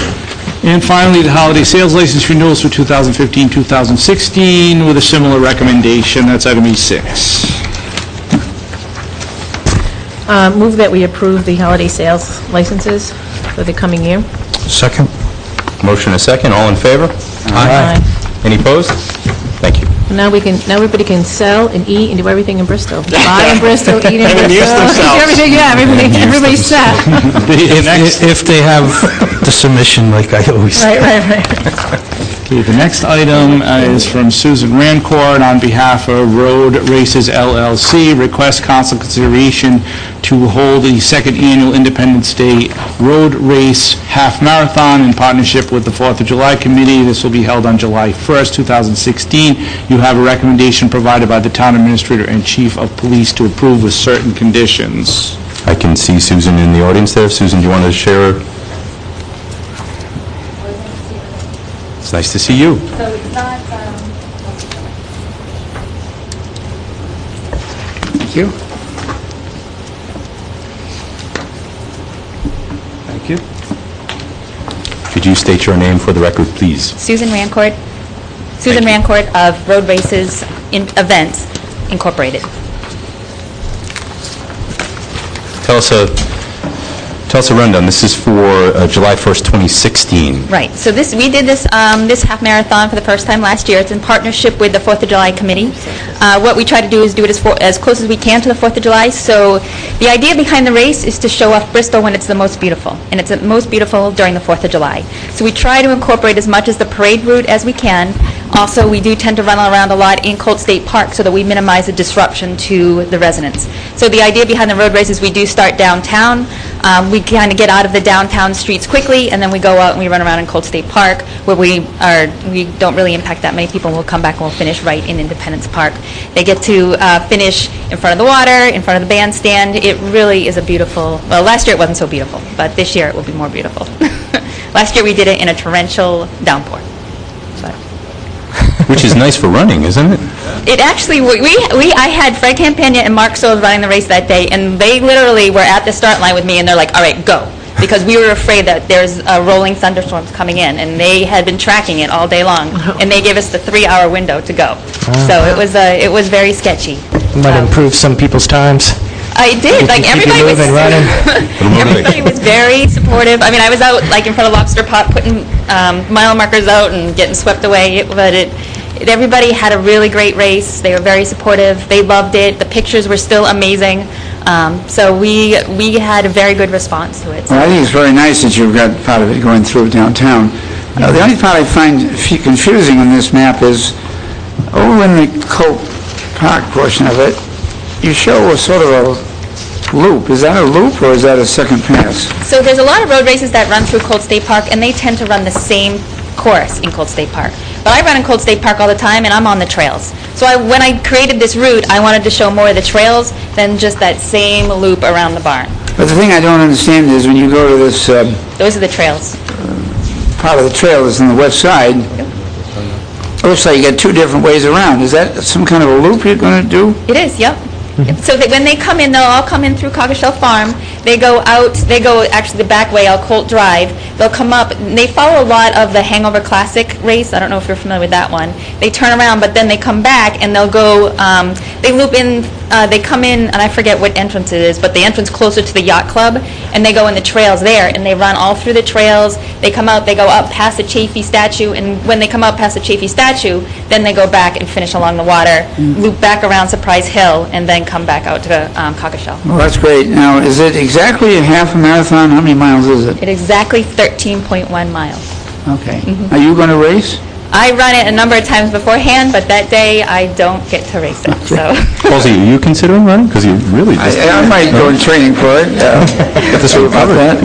And finally, the holiday sales license renewals for 2015, 2016 with a similar recommendation. That's item E6. Move that we approve the holiday sales licenses for the coming year. Second? Motion and a second. All in favor? Aye. Any opposed? Thank you. Now everybody can sell and eat and do everything in Bristol. Buy in Bristol, eat in Bristol. amuse themselves. Everything, yeah, everybody's set. If they have the submission like I always... Right. Okay, the next item is from Susan Rancourt on behalf of Road Races LLC. Request council consideration to hold the second annual Independence Day Road Race Half Marathon in partnership with the 4th of July Committee. This will be held on July 1st, 2016. You have a recommendation provided by the town administrator and chief of police to approve with certain conditions. I can see Susan in the audience there. Susan, do you want to share? It's nice to see you. So it's not, Thank you. Thank you. Could you state your name for the record, please? Susan Rancourt of Road Races Events Incorporated. Tell us Tell us a rundown. This is for July 1st, 2016. Right, so we did this half marathon for the first time last year. It's in partnership with the 4th of July Committee. What we try to do is do it as close as we can to the 4th of July. So the idea behind the race is to show off Bristol when it's the most beautiful, and it's most beautiful during the 4th of July. So we try to incorporate as much as the parade route as we can. Also, we do tend to run around a lot in Colt State Park so that we minimize the disruption to the residents. So the idea behind the road race is we do start downtown. We kind of get out of the downtown streets quickly, and then we go out and we run around in Colt State Park, where we don't really impact that many people. We'll come back and we'll finish right in Independence Park. They get to finish in front of the water, in front of the bandstand. It really is a beautiful, well, last year it wasn't so beautiful, but this year it will be more beautiful. Last year we did it in a torrential downpour. Which is nice for running, isn't it? It actually, I had Fred Campagna and Mark Souls running the race that day, and they literally were at the start line with me, and they're like, all right, go. Because we were afraid that there's rolling thunderstorms coming in, and they had been tracking it all day long, and they gave us the 3-hour window to go. So it was very sketchy. Might improve some people's times. I did. Like, Keep you everybody was moving, running. everybody was very supportive. I mean, I was out like in front of Lobster Pot putting mile markers out and getting swept away. But everybody had a really great race. They were very supportive. They loved it. The pictures were still amazing. So we had a very good response to it. Well, I think it's very nice that you've got part of it going through downtown. The only part I find confusing on this map is over in the Colt Park portion of it, you show a sort of a loop. Is that a loop or is that a second pass? So there's a lot of road races that run through Colt State Park, and they tend to run the same course in Colt State Park. But I run in Colt State Park all the time, and I'm on the trails. So when I created this route, I wanted to show more of the trails than just that same loop around the barn. But the thing I don't understand is when you go to this Those are the trails. part of the trail that's on the west side, it looks like you got two different ways around. Is that some kind of a loop you're going to do? It is, yep. So that when they come in, they'll all come in through Cockleshell Farm. They go actually the back way, out Colt Drive. They'll come up, and they follow a lot of the Hangover Classic race. I don't know if you're familiar with that one. They turn around, but then they come back, and they'll go, they loop in, they come in, and I forget what entrance it is, but the entrance closer to the Yacht Club, and they go in the trails there, and they run all through the trails. They come out, they go up past the Chafee statue, and when they come up past the Chafee statue, then they go back and finish along the water, loop back around Surprise Hill, and then come back out to Cockleshell. Well, that's great. Now, is it exactly a half a marathon? How many miles is it? It's exactly 13.1 miles. Okay. Are you going to race? I run it a number of times beforehand, but that day I don't get to race it, so. Halsey, are you considering running? Because you really just... I might go in training for it. Got this about that.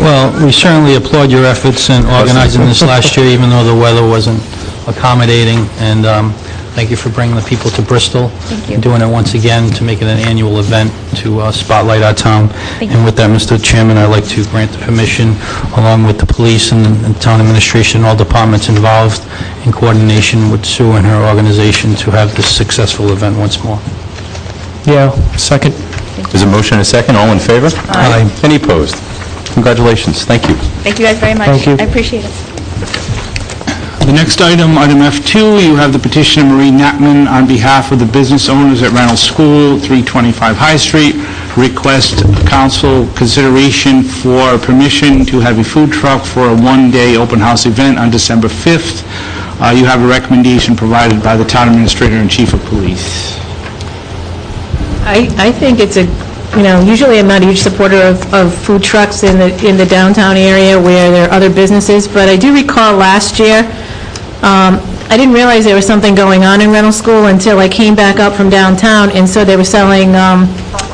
Well, we certainly applaud your efforts in organizing this last year, even though the weather wasn't accommodating, and thank you for bringing the people to Bristol. Thank you. And doing it once again to make it an annual event to spotlight our town. Thank And you. with that, Mr. Chairman, I'd like to grant the permission, along with the police and town administration, all departments involved, in coordination with Sue and her organization, to have this successful event once more. Yeah, second. There's a motion and a second. All in favor? Aye. Any opposed? Congratulations. Thank you. Thank you guys very much. Thank you. I appreciate it. The next item, item F2, you have the petition of Marie Knappman on behalf of the business owners at Reynolds School, 325 High Street, request council consideration for permission to have a food truck for a one-day open house event on December 5th. You have a recommendation provided by the town administrator and chief of police. I think it's usually I'm not a huge supporter of food trucks in the downtown area where there are other businesses, but I do recall last year, I didn't realize there was something going on in Reynolds School until I came back up from downtown and saw they were selling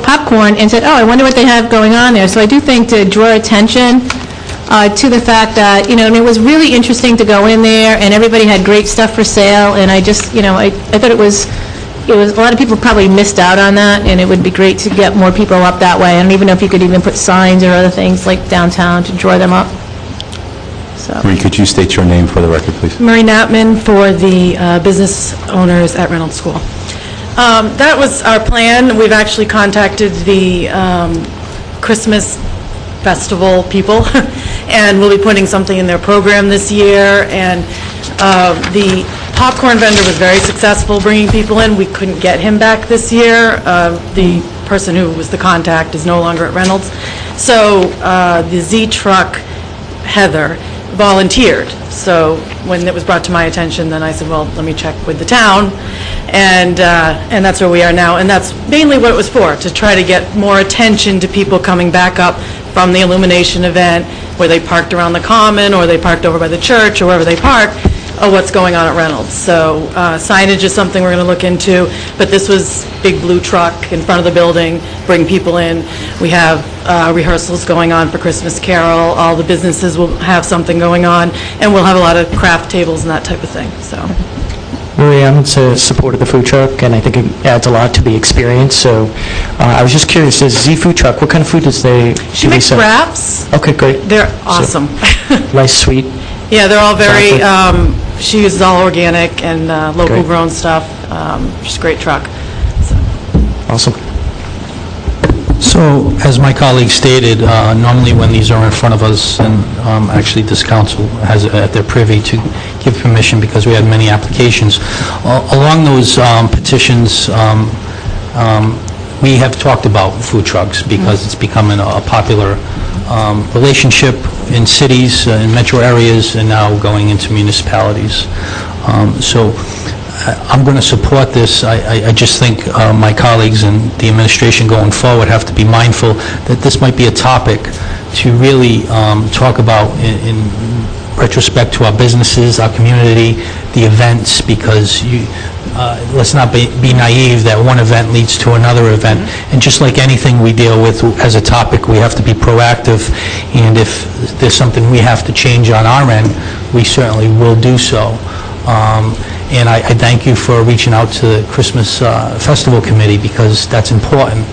popcorn and said, oh, I wonder what they have going on there. So I do think to draw attention to the fact that, and it was really interesting to go in there and everybody had great stuff for sale, and I just, I thought it was a lot of people probably missed out on that, and it would be great to get more people up that way. I don't even know if you could even put signs or other things like downtown to draw them up. So. Marie, could you state your name for the record, please? Marie Knappman for the business owners at Reynolds School. That was our plan. We've actually contacted the Christmas festival people, and we'll be putting something in their program this year. And the popcorn vendor was very successful bringing people in. We couldn't get him back this year. The person who was the contact is no longer at Reynolds. So the Z-Truck, Heather, volunteered. So when it was brought to my attention, then I said, well, let me check with the town, and that's where we are now. And that's mainly what it was for, to try to get more attention to people coming back up from the illumination event, where they parked around the common, or they parked over by the church, or wherever they park, what's going on at Reynolds. So signage is something we're going to look into, but this was big blue truck in front of the building, bring people in. We have rehearsals going on for Christmas Carol. All the businesses will have something going on, and we'll have a lot of craft tables and that type of thing, so. Marie, I'm supported the food truck, and I think it adds a lot to the experience, so I was just curious, does Z Food Truck, what kind of food does they... She makes wraps. Okay, great. They're awesome. Nice, sweet. Yeah, they're all very, Chocolate. she uses all organic and local Great. grown stuff. Just a great truck. So. Awesome. So, as my colleague stated, normally when these are in front of us, and actually this council has it at their privy to give permission because we had many applications. Along those petitions, we have talked about food trucks because it's becoming a popular relationship in cities, in metro areas, and now going into municipalities. So I'm going to support this. I just think my colleagues and the administration going forward have to be mindful that this might be a topic to really talk about in retrospect to our businesses, our community, the events, because let's not be naive that one event leads to another event. And just like anything we deal with as a topic, we have to be proactive, and if there's something we have to change on our end, we certainly will do so. And I thank you for reaching out to the Christmas Festival Committee, because that's important,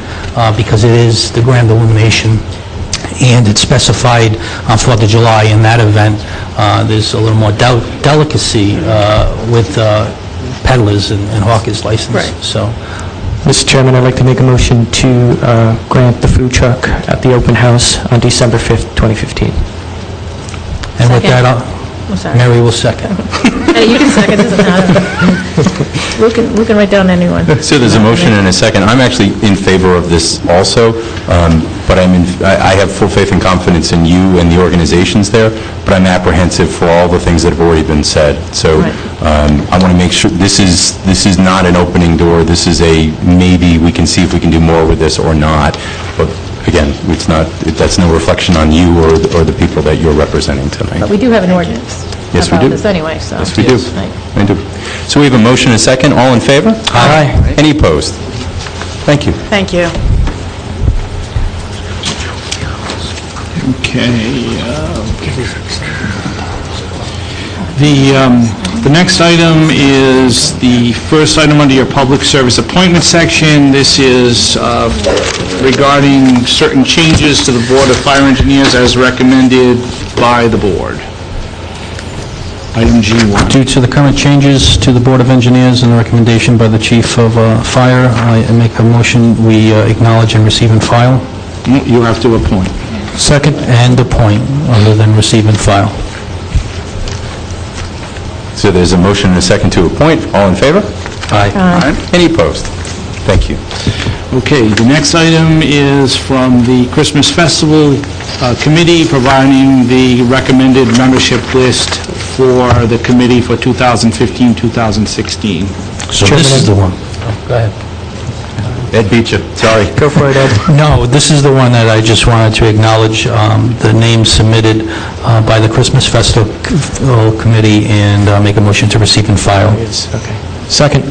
because it is the grand illumination, and it's specified on 4th of July in that event. There's a little more delicacy with peddlers and hawkers license. Right. So, Mr. Chairman, I'd like to make a motion to grant the food truck at the open house on December 5th, 2015. and with that, I'm sorry. Mary will second. Hey, you can second, doesn't matter. We can write down anyone. So there's a motion and a second. I'm actually in favor of this also, but I have full faith and confidence in you and the organizations there, but I'm apprehensive for all the things that have already been said. So Right. I want to make sure, this is not an opening door. This is a, maybe we can see if we can do more with this or not. But again, it's not, that's no reflection on you or the people that you're representing tonight. But we do have an ordinance. Yes, we do. About this anyway, so. Yes, we do. Right. We do. So we have a motion and a second. All in favor? Aye. Any opposed? Thank you. Thank you. The next item is the first item under your public service appointment section. This is regarding certain changes to the Board of Fire Engineers as recommended by the board. Item G1. Due to the current changes to the Board of Engineers and the recommendation by the Chief of Fire, I make a motion we acknowledge and receive and file. You have to appoint. Second. And appoint, other than receive and file. So there's a motion and a second to appoint. All in favor? Aye. Any opposed? Thank you. Okay, the next item is from the Christmas Festival Committee, providing the recommended membership list for the committee for 2015-2016. So this is the one. Go ahead. Ed beat you. Sorry. Go for it, Ed. No, this is the one that I just wanted to acknowledge, the name submitted by the Christmas Festival Committee, and make a motion to receive and file. Okay. Second.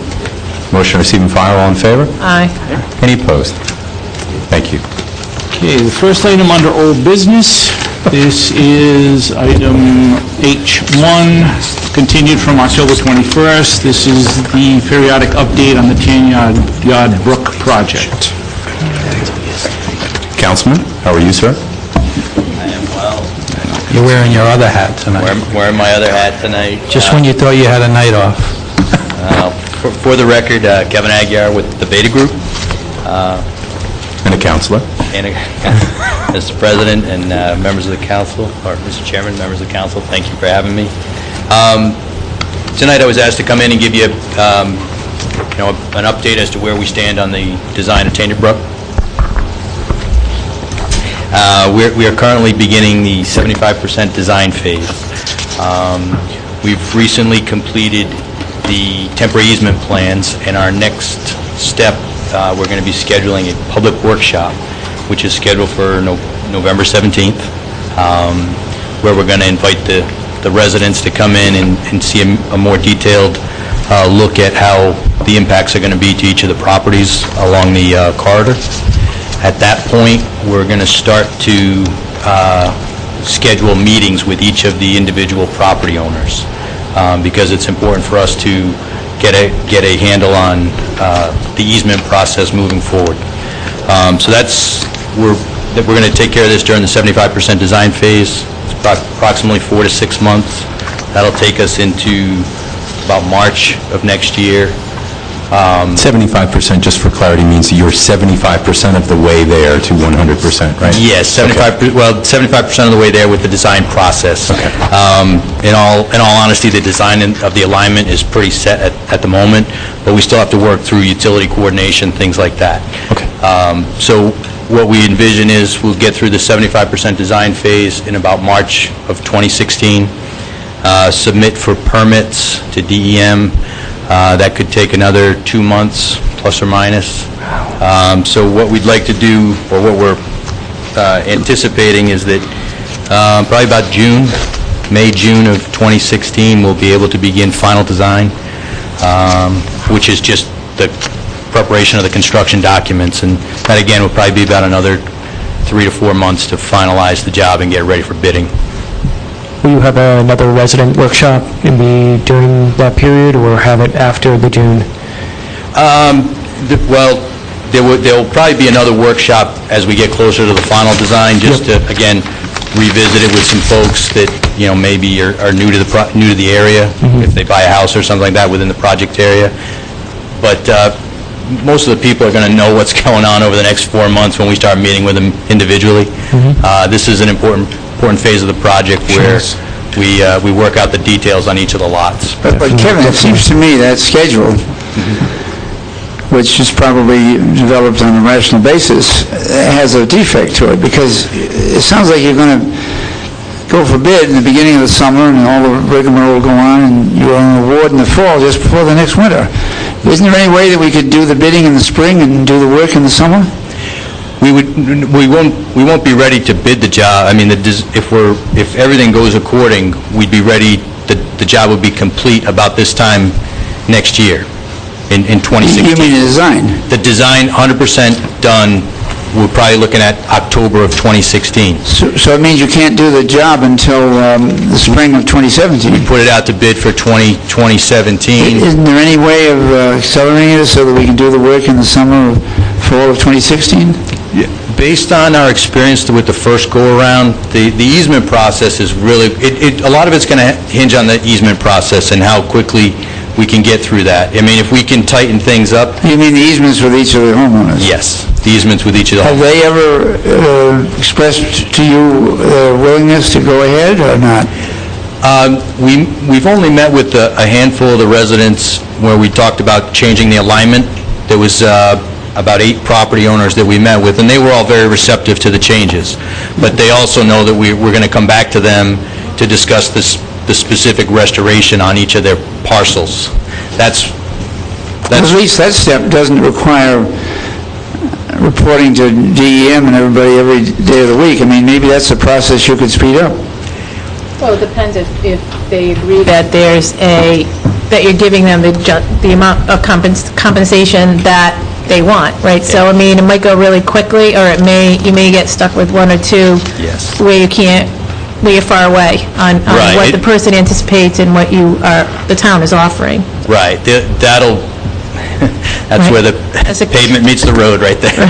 Motion to receive and file. All in favor? Aye. Any opposed? Thank you. Okay, the first item under old business, this is item H1, continued from October 21st. This is the periodic update on the Tanyard Brook project. Councilman, how are you, sir? I am well. You're wearing your other hat tonight. Wearing my other hat tonight. Just when you thought you had a night off. For the record, Kevin Aguirre with the Beta Group. And a counselor. And Mr. President and members of the council, or Mr. Chairman, members of the council, thank you for having me. Tonight, I was asked to come in and give you, an update as to where we stand on the design of Tainted Brook. We are currently beginning the 75% design phase. We've recently completed the temporary easement plans, and our next step, we're going to be scheduling a public workshop, which is scheduled for November 17th, where we're going to invite the residents to come in and see a more detailed look at how the impacts are going to be to each of the properties along the corridor. At that point, we're going to start to schedule meetings with each of the individual property owners, because it's important for us to get a handle on the easement process moving forward. So we're going to take care of this during the 75% design phase. It's approximately 4 to 6 months. That'll take us into about March of next year. 75%, just for clarity, means you're 75% of the way there to 100%, right? Yes, 75% of the way there with the design process. Okay. In all honesty, the design of the alignment is pretty set at the moment, but we still have to work through utility coordination, things like that. Okay. So what we envision is we'll get through the 75% design phase in about March of 2016, submit for permits to DEM. That could take another 2 months, plus or minus. So what we'd like to do, or what we're anticipating, is that probably about May, June of 2016, we'll be able to begin final design, which is just the preparation of the construction documents. And that, again, will probably be about another 3 to 4 months to finalize the job and get ready for bidding. Will you have another resident workshop during that period, or have it after the June? Well, there'll probably be another workshop as we get closer to the final design, just to, again, revisit it with some folks that, maybe are new to the area, if they buy a house or something like that within the project area. But most of the people are going to know what's going on over the next 4 months when we start meeting with them individually. This is an important phase of the project where we work out the details on each of the lots. But Kevin, it seems to me that schedule, which is probably developed on a rational basis, has a defect to it, because it sounds like you're going to go for bid in the beginning of the summer, and all the rigmarole will go on, and you're on award in the fall just before the next winter. Isn't there any way that we could do the bidding in the spring and do the work in the summer? We won't be ready to bid the job. I mean, if everything goes according, we'd be ready, the job would be complete about this time next year, in 2016. You mean the design? The design, 100% done. We're probably looking at October of 2016. So it means you can't do the job until the spring of 2017? We put it out to bid for 2017. Isn't there any way of accelerating it so that we can do the work in the summer or fall of 2016? Based on our experience with the first go-around, the easement process is really, a lot of it's going to hinge on the easement process and how quickly we can get through that. I mean, if we can tighten things up... You mean the easements with each of the homeowners? Yes, the easements with each of the homeowners. Have they ever expressed to you their willingness to go ahead or not? We've only met with a handful of the residents where we talked about changing the alignment. There was about 8 property owners that we met with, and they were all very receptive to the changes. But they also know that we're going to come back to them to discuss the specific restoration on each of their parcels. That's at least that step doesn't require reporting to DEM and everybody every day of the week. I mean, maybe that's a process you could speed up. Well, it depends if they agree that that you're giving them the amount of compensation that they want, right? So, I mean, it might go really quickly, or you may get stuck with 1 or 2 where you're far away on what the person anticipates and what the town is offering. Right. That's where the pavement meets the road right there.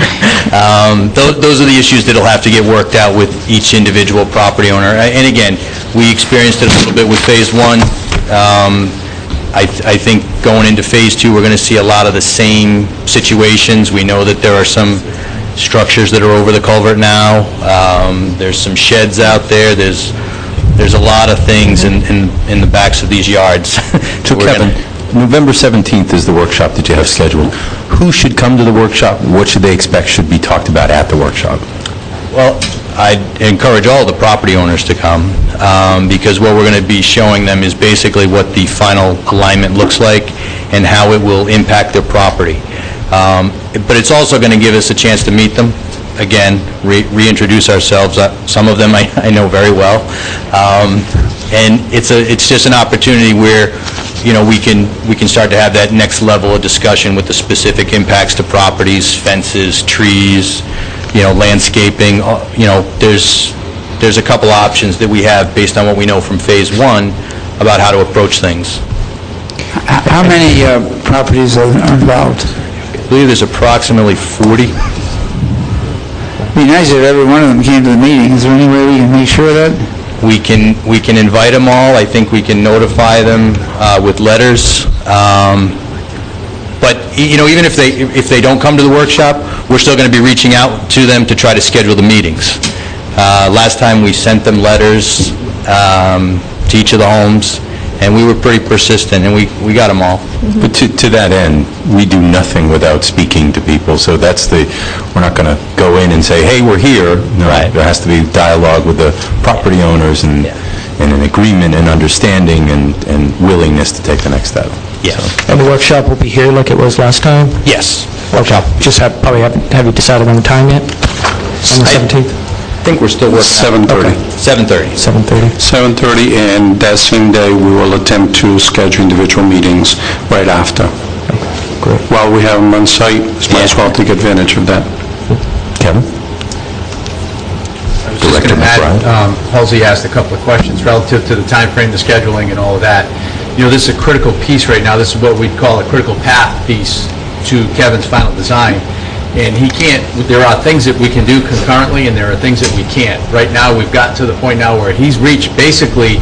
Those are the issues that'll have to get worked out with each individual property owner. And again, we experienced it a little bit with Phase 1. I think going into Phase 2, we're going to see a lot of the same situations. We know that there are some structures that are over the culvert now. There's some sheds out there. There's there's a lot of things in the backs of these yards. So We're gonna- Kevin, November 17th is the workshop that you have scheduled. Who should come to the workshop? What should they expect should be talked about at the workshop? Well, I'd encourage all the property owners to come, because what we're going to be showing them is basically what the final alignment looks like and how it will impact their property. But it's also going to give us a chance to meet them, again, reintroduce ourselves. Some of them I know very well. And it's just an opportunity where, we can start to have that next level of discussion with the specific impacts to properties, fences, trees, landscaping. There's a couple options that we have based on what we know from Phase 1 about how to approach things. How many properties are involved? I believe there's approximately 40. It'd be nice if every one of them came to the meeting. Is there any way we can make sure of that? We can invite them all. I think we can notify them with letters. But, even if they don't come to the workshop, we're still going to be reaching out to them to try to schedule the meetings. Last time, we sent them letters to each of the homes, and we were pretty persistent, and we got them all. But to that end, we do nothing without speaking to people, so we're not going to go in and say, hey, we're here. No, Right. There has to be dialogue with the property owners and an agreement and understanding and willingness to take the next step. Yes. And the workshop will be here like it was last time? Yes. Okay. Just have you decided on the time yet? On the 17th? I think we're still working on it. 7:30. 7:30. 7:30. 7:30, and that same day, we will attempt to schedule individual meetings right after. Great. While we have them on site, might as well take advantage of that. Kevin? I was just going to add, Halsey asked a couple of questions relative to the timeframe, the scheduling, and all of that. This is a critical piece right now. This is what we'd call a critical path piece to Kevin's final design. And there are things that we can do concurrently, and there are things that we can't. Right now, we've gotten to the point now where he's reached basically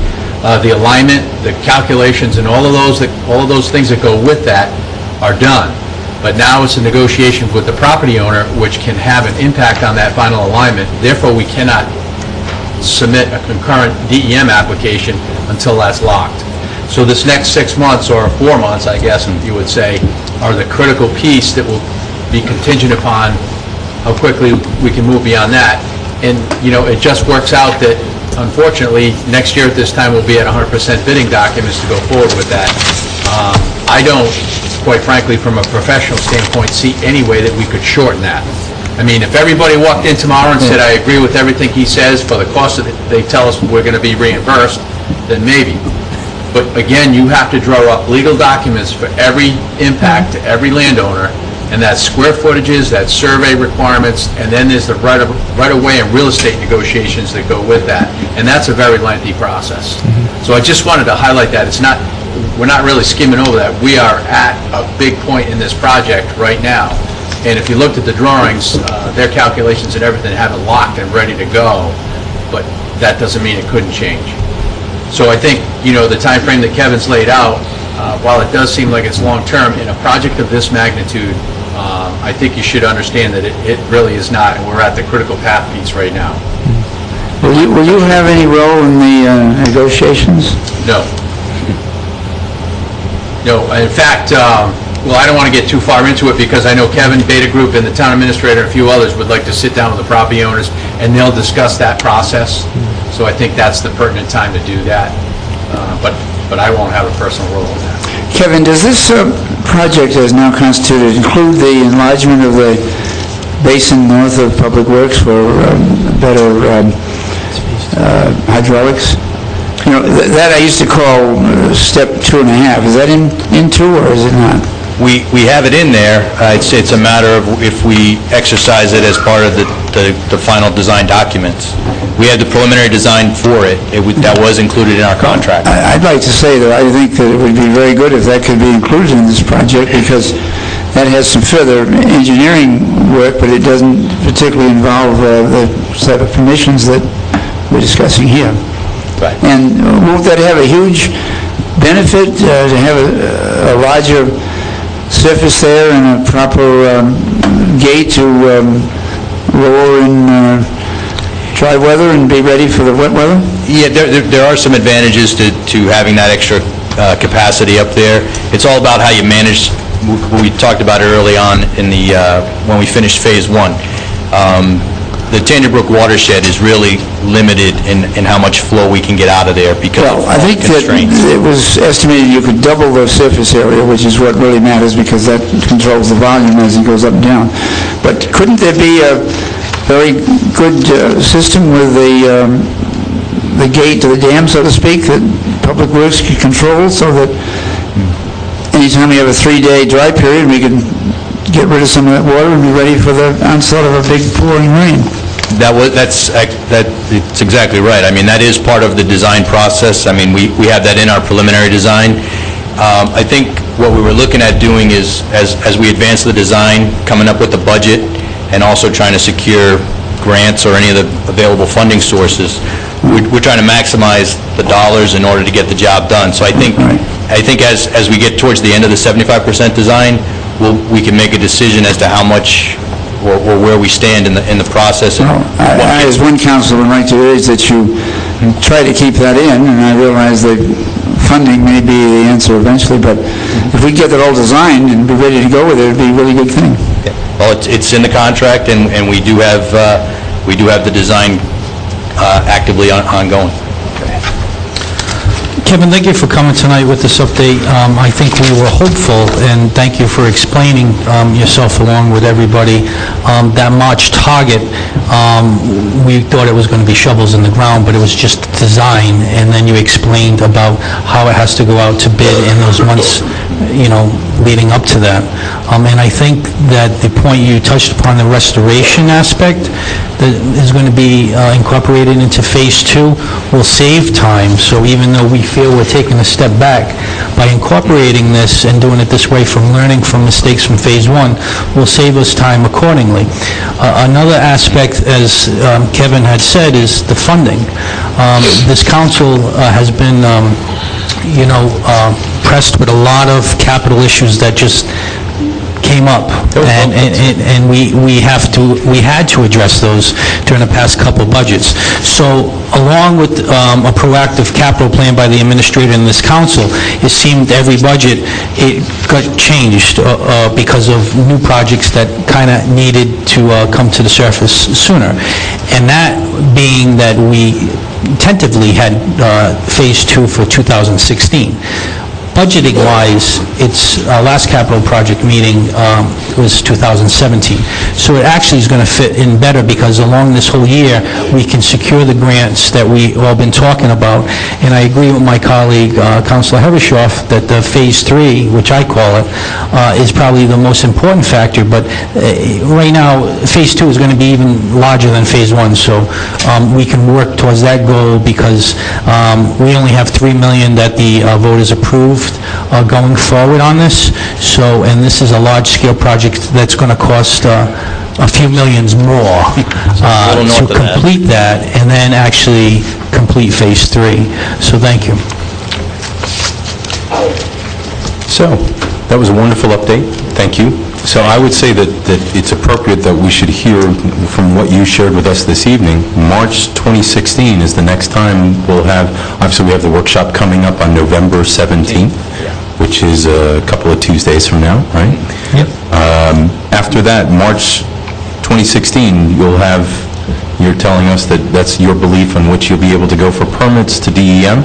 the alignment, the calculations, and all of those things that go with that are done. But now it's a negotiation with the property owner, which can have an impact on that final alignment. Therefore, we cannot submit a concurrent DEM application until that's locked. So this next 6 months, or 4 months, I guess you would say, are the critical piece that will be contingent upon how quickly we can move beyond that. And, it just works out that, unfortunately, next year at this time, we'll be at 100% bidding documents to go forward with that. I don't, quite frankly, from a professional standpoint, see any way that we could shorten that. I mean, if everybody walked in tomorrow and said, I agree with everything he says for the cost that they tell us we're going to be reimbursed, then maybe. But again, you have to draw up legal documents for every impact to every landowner, and that's square footages, that's survey requirements, and then there's the right-of-way and real estate negotiations that go with that. And that's a very lengthy process. So I just wanted to highlight that. We're not really skimming over that. We are at a big point in this project right now. And if you looked at the drawings, their calculations and everything have it locked and ready to go, but that doesn't mean it couldn't change. So I think, the time frame that Kevin's laid out, while it does seem like it's long-term, in a project of this magnitude, I think you should understand that it really is not, and we're at the critical path piece right now. Will you have any role in the negotiations? No. No, in fact, I don't want to get too far into it because I know Kevin, Beta Group, and the town administrator, and a few others would like to sit down with the property owners, and they'll discuss that process. So I think that's the pertinent time to do that. But I won't have a personal role in that. Kevin, does this project as now constituted include the enlargement of the basin north of Public Works for better hydraulics? That I used to call step 2.5. Is that into or is it not? We have it in there. It's a matter of if we exercise it as part of the final design documents. We had the preliminary design for it. That was included in our contract. I'd like to say that I think that it would be very good if that could be included in this project because that has some further engineering work, but it doesn't particularly involve the set of permissions that we're discussing here. Right. And won't that have a huge benefit to have a larger surface there and a proper gate to lower in dry weather and be ready for the wet weather? Yeah, there are some advantages to having that extra capacity up there. It's all about how you manage, we talked about it early on in the, when we finished Phase 1. The Tanya Brook watershed is really limited in how much flow we can get out of there because of Well, I think that constraints. it was estimated you could double the surface area, which is what really matters, because that controls the volume as it goes up and down. But couldn't there be a very good system with the gate to the dam, so to speak, that Public Works could control, so that anytime we have a 3-day dry period, we can get rid of some of that water and be ready for the onslaught of a big pouring rain? That's exactly right. I mean, that is part of the design process. I mean, we have that in our preliminary design. I think what we were looking at doing is, as we advance the design, coming up with the budget, and also trying to secure grants or any of the available funding sources, we're trying to maximize the dollars in order to get the job done. So I think as we get towards the end of the 75% design, we can make a decision as to how much or where we stand in the process. Well, I, as one councilor, would like to urge that you try to keep that in, and I realize that funding may be the answer eventually, but if we get that all designed and be ready to go with it, it'd be a really good thing. Well, it's in the contract, and we do have the design actively ongoing. Kevin, thank you for coming tonight with this update. I think we were hopeful, and thank you for explaining yourself along with everybody. That March target, we thought it was going to be shovels in the ground, but it was just design, and then you explained about how it has to go out to bid in those months, leading up to that. And I think that the point you touched upon, the restoration aspect that is going to be incorporated into Phase 2, will save time. So even though we feel we're taking a step back, by incorporating this and doing it this way from learning from mistakes from Phase 1, will save us time accordingly. Another aspect, as Kevin had said, is the funding. This council has been pressed with a lot of capital issues that just came up, and we had to address those during the past couple budgets. So along with a proactive capital plan by the administrator and this council, it seemed every budget, it got changed because of new projects that kind of needed to come to the surface sooner. And that being that we tentatively had Phase 2 for 2016. Budgeting-wise, its last capital project meeting was 2017. So it actually is going to fit in better, because along this whole year, we can secure the grants that we've all been talking about. And I agree with my colleague, Councilor Hevershoff, that the Phase 3, which I call it, is probably the most important factor. But right now, Phase 2 is going to be even larger than Phase 1. So we can work towards that goal, because we only have $3 million that the voters approved going forward on this. So, and this is a large-scale project that's going to cost a few millions more to complete that, and then actually complete Phase 3. So thank you. So, that was a wonderful update. Thank you. So I would say that it's appropriate that we should hear from what you shared with us this evening. March 2016 is the next time we'll have, obviously we have the workshop coming up on November 17th, which is a couple of Tuesdays from now, right? Yep. After that, March 2016, you're telling us that that's your belief on which you'll be able to go for permits to DEM,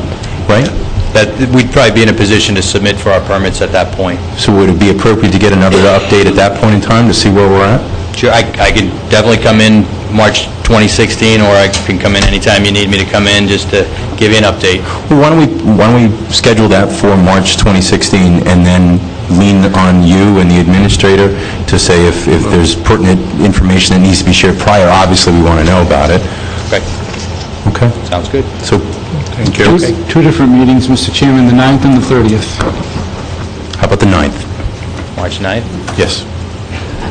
right? That we'd probably be in a position to submit for our permits at that point. So would it be appropriate to get another update at that point in time to see where we're at? Sure, I can definitely come in March 2016, or I can come in anytime you need me to come in, just to give you an update. Well, why don't we schedule that for March 2016, and then lean on you and the administrator to say if there's pertinent information that needs to be shared prior. Obviously, we want to know about it. Okay. Okay? Sounds good. So, Two different meetings, Mr. Chairman, the 9th and the 30th. how about the 9th? March 9th? Yes.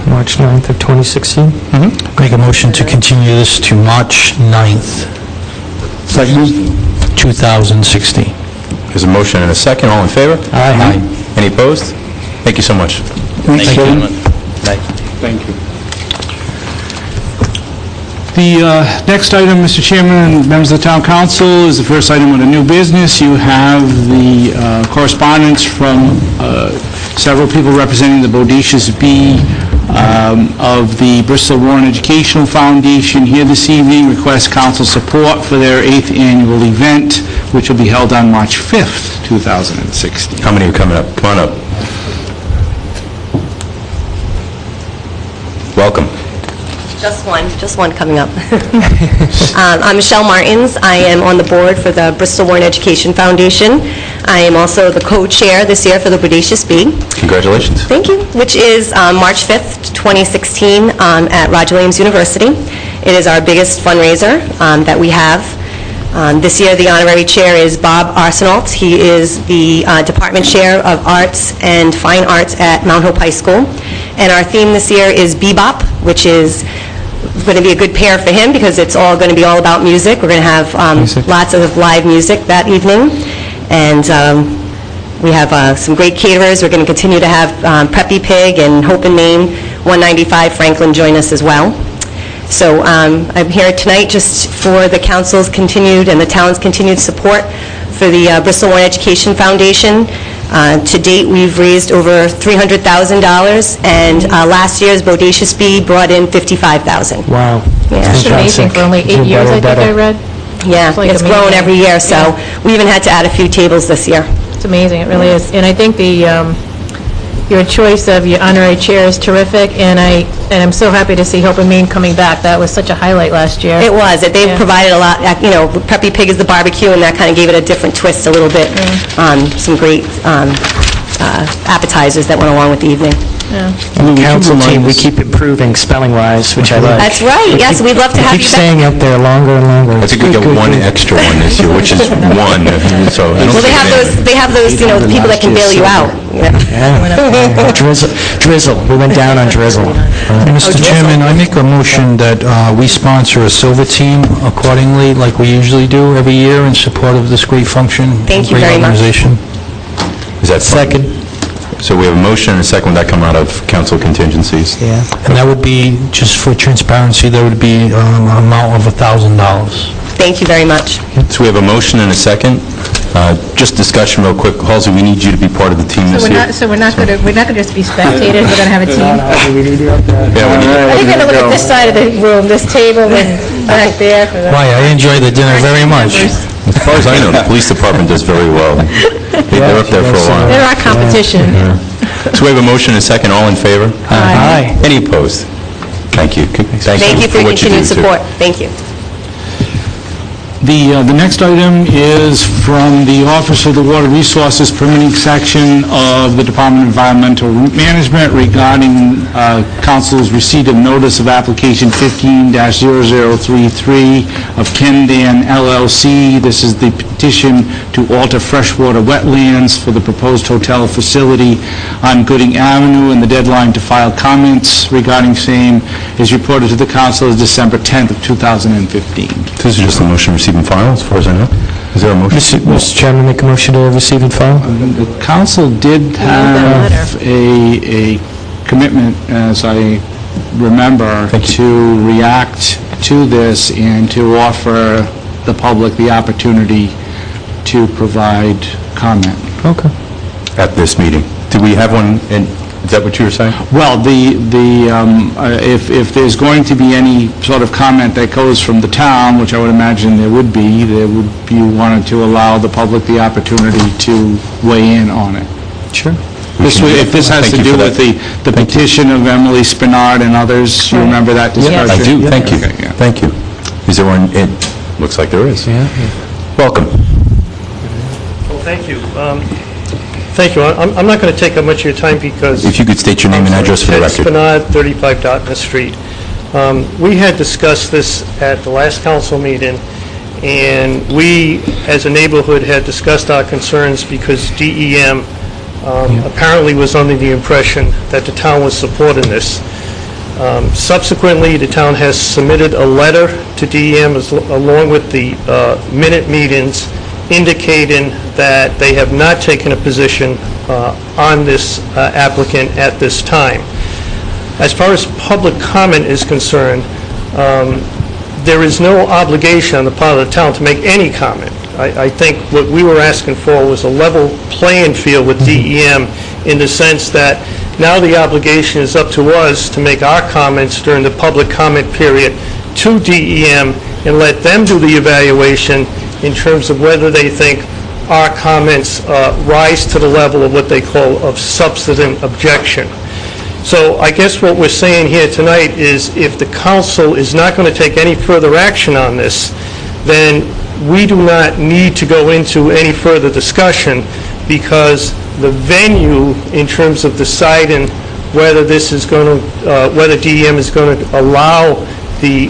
March 9th of 2016. Make a motion to continue this to March 9th, Second? 2016. There's a motion and a second. All in favor? Aye. Any opposed? Thank you so much. Thanks, Thank you, Kevin. gentlemen. Night. Thank you. The next item, Mr. Chairman and members of the Town Council, is the first item on a new business. You have the correspondence from several people representing the Bodacious Bee of the Bristol Warren Educational Foundation here this evening, request council support for their 8th annual event, which will be held on March 5th, 2016. How many are coming up? Come on up. Welcome. Just one coming up. I'm Michelle Martins. I am on the board for the Bristol Warren Education Foundation. I am also the co-chair this year for the Bodacious Bee. Congratulations. Thank you. Which is March 5th, 2016, at Roger Williams University. It is our biggest fundraiser that we have. This year, the honorary chair is Bob Arsenault. He is the Department Chair of Arts and Fine Arts at Mount Hope High School. And our theme this year is Bebop, which is going to be a good pair for him because it's all going to be all about music. We're going to have lots of live music that evening. And we have some great caterers. We're going to continue to have Preppy Pig and Hope and Main 195 Franklin join us as well. So I'm here tonight just for the council's continued and the town's continued support for the Bristol Warren Education Foundation. To date, we've raised over $300,000, and last year's Bodacious Bee brought in $55,000. Wow. Yeah. That's amazing, for only 8 years, I think I read. Yeah, like it's grown amazing. every year, so we even had to add a few tables this year. It's amazing, it really is. And I think your choice of your honorary chair is terrific, and I'm so happy to see Hope and Main coming back. That was such a highlight last year. It was. They've provided a lot, Preppy Pig is the barbecue, and that kind of gave it a different twist a little bit. Some great appetizers that went along with the evening. And the council team, we keep improving spelling-wise, which I like. That's right. Yes, we'd love to have Keep you back. staying up there longer and longer. I think we got one extra one this year, which is one. So I don't Well, they think have those, the people that can bail you out. Yeah. Drizzle. We went down on Drizzle. Mr. Chairman, I make a motion that we sponsor a silver team accordingly, like we usually do every year in support of this great function. Thank you very much. Great organization. Is that Second. So we have a motion and a second. Would that come out of council contingencies? Yeah. And that would be, just for transparency, that would be an amount of $1,000. Thank you very much. So we have a motion and a second. Just discussion real quick. Halsey, we need you to be part of the team this year. So we're not going to just be spectators, we're going to have a team? Yeah, we need I think we're going to look at this side of the room, this table, and back there. For the Why, I enjoy the dinner very much. As far as I know, the police department does very well. They're up there for a while. They're our competition. So we have a motion and a second. All in favor? Aye. Any opposed? Thank you. Thank you for your what you do, continued too. support. Thank you. The next item is from the Office of the Water Resources Permitting Section of the Department of Environmental Management regarding council's receipt of notice of application 15-0033 of Kendan LLC. This is the petition to alter freshwater wetlands for the proposed hotel facility on Gooding Avenue, and the deadline to file comments regarding same is reported to the council as December 10th of 2015. This is just a motion to receive and file, as far as I know. Is there a motion? Mr. Chairman, make a motion to receive and file. The council did have a commitment, as I remember, to react to this and to offer the public the opportunity to provide comment. Okay. At this meeting. Did we have one, and is that what you were saying? Well, if there's going to be any sort of comment that goes from the town, which I would imagine there would be, you wanted to allow the public the opportunity to weigh in on it. Sure. If this has to do with the petition of Emily Spinard and others, you remember that discussion? I do, thank you. Okay, yeah. Thank you. Is there one? It looks like there is. Welcome. Well, thank you. Thank you. I'm not going to take up much of your time because... If you could state your name and address for the record. Ted Spinard, 35 Dartmouth Street. We had discussed this at the last council meeting, and we, as a neighborhood, had discussed our concerns because DEM apparently was under the impression that the town was supporting this. Subsequently, the town has submitted a letter to DEM along with the minute meetings indicating that they have not taken a position on this applicant at this time. As far as public comment is concerned, there is no obligation on the part of the town to make any comment. I think what we were asking for was a level playing field with DEM in the sense that now the obligation is up to us to make our comments during the public comment period to DEM and let them do the evaluation in terms of whether they think our comments rise to the level of what they call of substantive objection. So I guess what we're saying here tonight is if the council is not going to take any further action on this, then we do not need to go into any further discussion because the venue in terms of deciding whether this is going to, whether DEM is going to allow the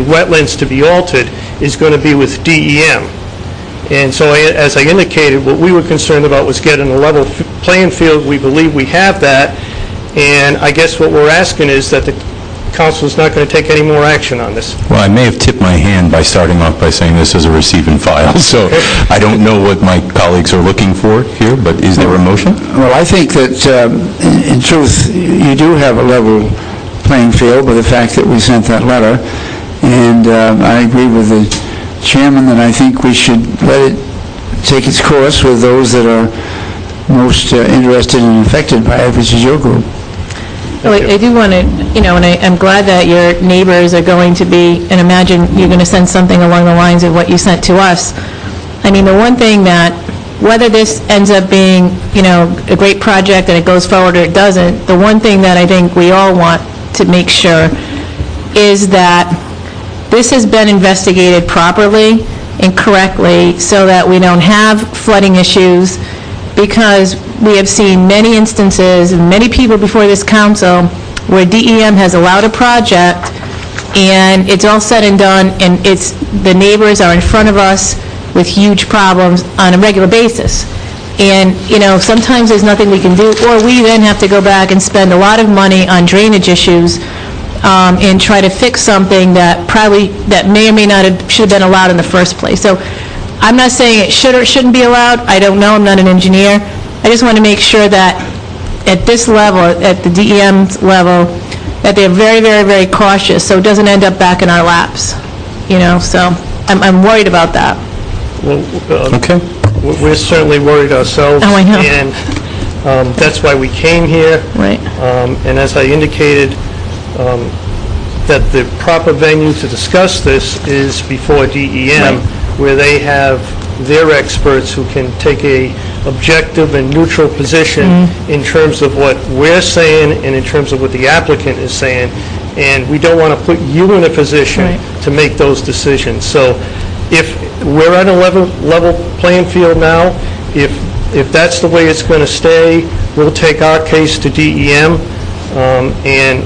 wetlands to be altered is going to be with DEM. And so as I indicated, what we were concerned about was getting a level playing field. We believe we have that. And I guess what we're asking is that the council is not going to take any more action on this. Well, I may have tipped my hand by starting off by saying this is a receive and file, so I don't know what my colleagues are looking for here, but is there a motion? Well, I think that, in truth, you do have a level playing field by the fact that we sent that letter, and I agree with the chairman that I think we should let it take its course with those that are most interested and affected by it, which is your group. Well, I do want to, and I'm glad that your neighbors are going to be, and imagine you're going to send something along the lines of what you sent to us. I mean, the one thing that, whether this ends up being, a great project and it goes forward or it doesn't, the one thing that I think we all want to make sure is that this has been investigated properly and correctly so that we don't have flooding issues, because we have seen many instances and many people before this council where DEM has allowed a project and it's all said and done and the neighbors are in front of us with huge problems on a regular basis. And, sometimes there's nothing we can do, or we then have to go back and spend a lot of money on drainage issues and try to fix something that may or may not should have been allowed in the first place. So I'm not saying it should or shouldn't be allowed. I don't know. I'm not an engineer. I just want to make sure that at this level, at the DEM's level, that they're very, very, very cautious so it doesn't end up back in our laps. So I'm worried about that. Well, Okay. we're certainly worried ourselves. Oh, I know. And that's why we came here. Right. And as I indicated, that the proper venue to discuss this is before DEM, where they have their experts who can take a objective and neutral position in terms of what we're saying and in terms of what the applicant is saying. And we don't want to put you in a position to make those decisions. So if we're at a level playing field now, if that's the way it's going to stay, we'll take our case to DEM. And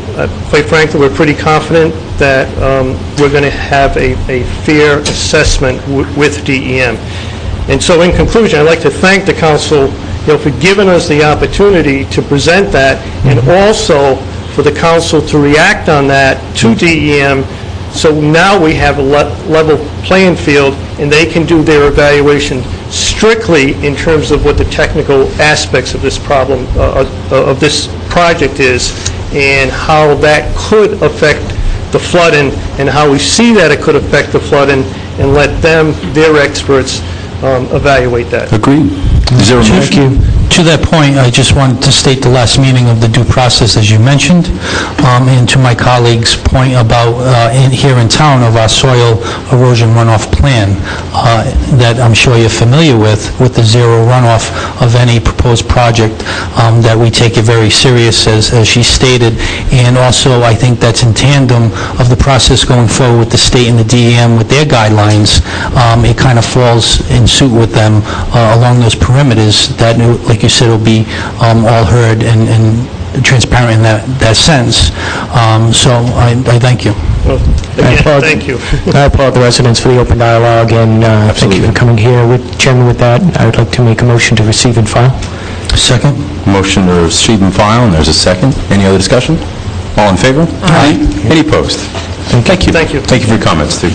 quite frankly, we're pretty confident that we're going to have a fair assessment with DEM. And so in conclusion, I'd like to thank the council for giving us the opportunity to present that, and also for the council to react on that to DEM. So now we have a level playing field, and they can do their evaluation strictly in terms of what the technical aspects of this problem, of this project is, and how that could affect the flooding, and how we see that it could affect the flooding, and let them, their experts, evaluate that. Agreed. Is there a motion? To that point, I just wanted to state the last meaning of the due process, as you mentioned, and to my colleague's point about here in town of our soil erosion runoff plan that I'm sure you're familiar with the zero runoff of any proposed project, that we take it very serious, as she stated, and also I think that's in tandem of the process going forward with the state and the DEM with their guidelines. It kind of falls in suit with them along those perimeters that, like you said, will be all heard and transparent in that sense. So I thank you. Well, again, thank you. I applaud the residents for the open dialogue, and thank you for coming here. Chairman, with that, I would like to make a motion to receive and file. Second. Motion to receive and file, and there's a second. Any other discussion? All in favor? Aye. Any opposed? Thank you. Thank you. Thank you for your comments, too.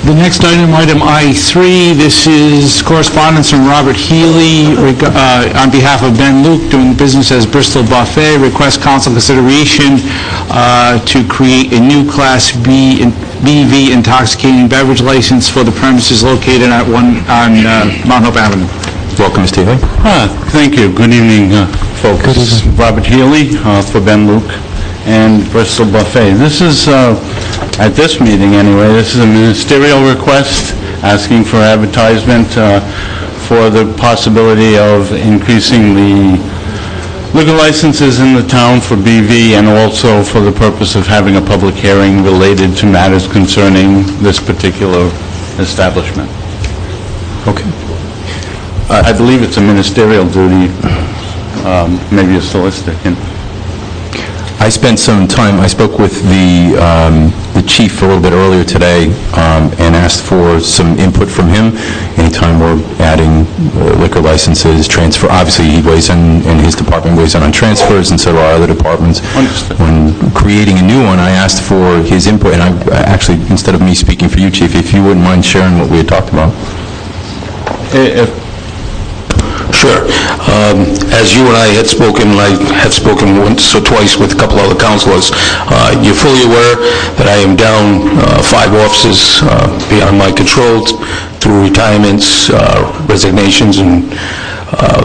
The next item, item I3, this is correspondence from Robert Healy on behalf of Ben Luke, doing business as Bristol Buffet, requests council consideration to create a new Class BV intoxicating beverage license for the premises located on Mount Hope Avenue. Welcome, Mr. Healy. Thank you. Good evening, folks. This is Robert Healy for Ben Luke and Bristol Buffet. This is, at this meeting anyway, this is a ministerial request asking for advertisement for the possibility of increasing the liquor licenses in the town for BV and also for the purpose of having a public hearing related to matters concerning this particular establishment. Okay. I believe it's a ministerial duty, maybe a solicitor can. I spent some time, I spoke with the chief a little bit earlier today and asked for some input from him. Anytime we're adding liquor licenses, transfer, obviously he weighs in, and his department weighs in on transfers, and so do our other departments. Understood. When creating a new one, I asked for his input, and I actually, instead of me speaking for you, Chief, if you wouldn't mind sharing what we had talked about. Sure. As you and I had spoken, and I had spoken once or twice with a couple other councilors, you're fully aware that I am down 5 officers beyond my control through retirements, resignations, and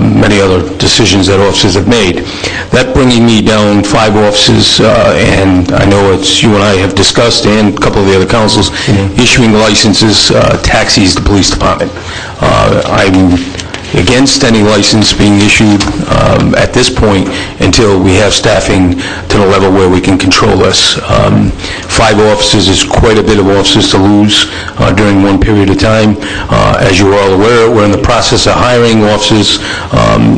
many other decisions that officers have made. That bringing me down 5 officers, and I know it's you and I have discussed, and a couple of the other councils, issuing licenses, taxis, the police department. I'm against any license being issued at this point until we have staffing to the level where we can control this. 5 officers is quite a bit of officers to lose during one period of time. As you are all aware, we're in the process of hiring officers.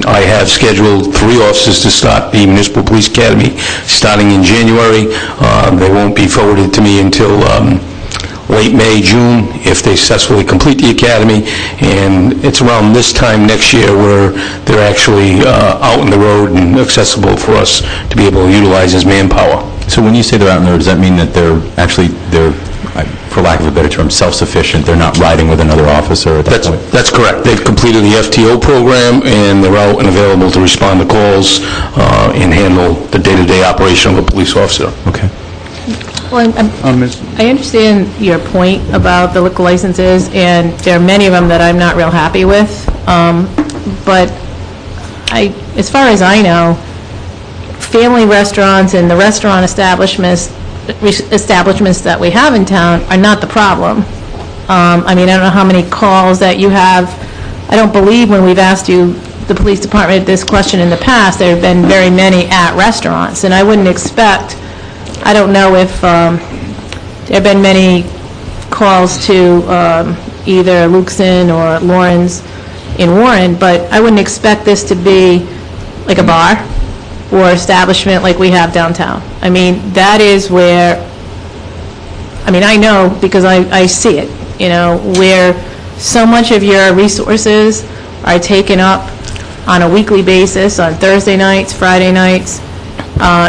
I have scheduled 3 officers to start the Municipal Police Academy starting in January. They won't be forwarded to me until late May, June, if they successfully complete the academy, and it's around this time next year where they're actually out on the road and accessible for us to be able to utilize as manpower. So when you say they're out on the road, does that mean that they're, for lack of a better term, self-sufficient? They're not riding with another officer at that point? That's correct. They've completed the FTO program, and they're out and available to respond to calls and handle the day-to-day operation of a police officer. Okay. Well, I understand your point about the liquor licenses, and there are many of them that I'm not real happy with, but as far as I know, family restaurants and the restaurant establishments that we have in town are not the problem. I mean, I don't know how many calls that you have. I don't believe when we've asked you, the police department, this question in the past, there have been very many at restaurants, and I wouldn't expect, I don't know if there have been many calls to either Lukeson or Lawrence in Warren, but I wouldn't expect this to be like a bar or establishment like we have downtown. I mean, that is where, I mean, I know because I see it, you know, where so much of your resources are taken up on a weekly basis, on Thursday nights, Friday nights,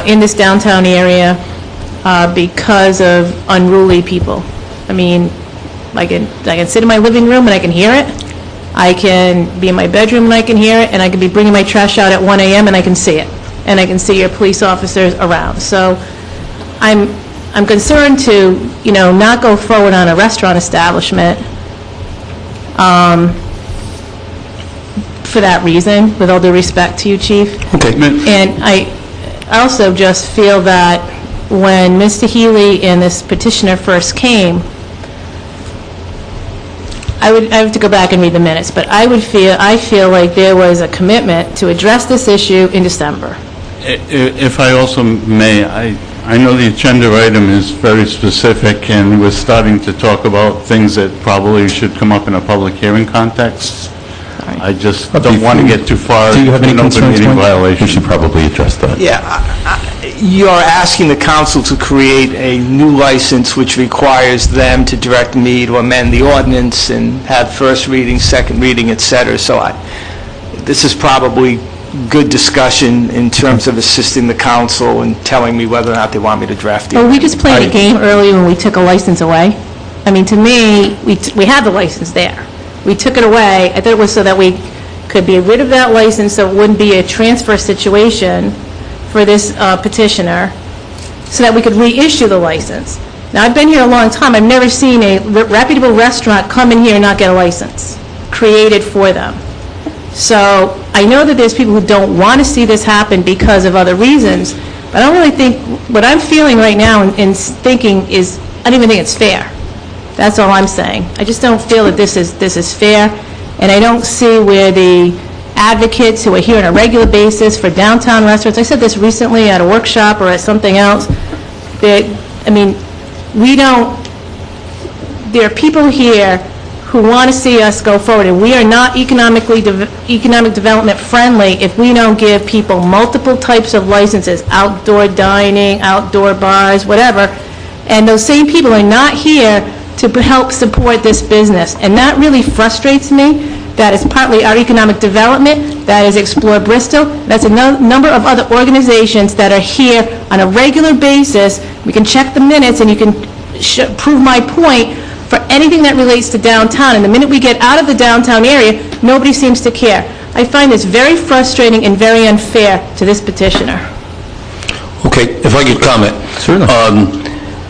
in this downtown area, because of unruly people. I mean, I can sit in my living room and I can hear it. I can be in my bedroom and I can hear it, and I can be bringing my trash out at 1 a.m. and I can see it, and I can see your police officers around. So I'm concerned to, you know, not go forward on a restaurant establishment for that reason, with all due respect to you, Chief. Okay. And I also just feel that when Mr. Healy and this petitioner first came, I have to go back and read the minutes, but I feel like there was a commitment to address this issue in December. If I also may, I know the agenda item is very specific, and we're starting to talk about things that probably should come up in a public hearing context. I just don't want to get too far Do you have any into an open concerns, meeting Mike? violation. We should probably address that. Yeah, you're asking the council to create a new license which requires them to direct me to amend the ordinance and have first reading, second reading, et cetera. So this is probably good discussion in terms of assisting the council and telling me whether or not they want me to draft the Well, we ordinance. just played a game earlier when we took a license away. I mean, to me, we had the license there. We took it away. I thought it was so that we could be rid of that license, so it wouldn't be a transfer situation for this petitioner, so that we could reissue the license. Now, I've been here a long time. I've never seen a reputable restaurant come in here and not get a license created for them. So I know that there's people who don't want to see this happen because of other reasons, but I don't really think, what I'm feeling right now and thinking is, I don't even think it's fair. That's all I'm saying. I just don't feel that this is fair, and I don't see where the advocates who are here on a regular basis for downtown restaurants, I said this recently at a workshop or at something else, that, I mean, there are people here who want to see us go forward, and we are not economic development friendly if we don't give people multiple types of licenses, outdoor dining, outdoor bars, whatever, and those same people are not here to help support this business, and that really frustrates me. That is partly our economic development, that is Explore Bristol, that's a number of other organizations that are here on a regular basis. We can check the minutes and you can prove my point for anything that relates to downtown, and the minute we get out of the downtown area, nobody seems to care. I find this very frustrating and very unfair to this petitioner. Okay, if I could comment. Certainly.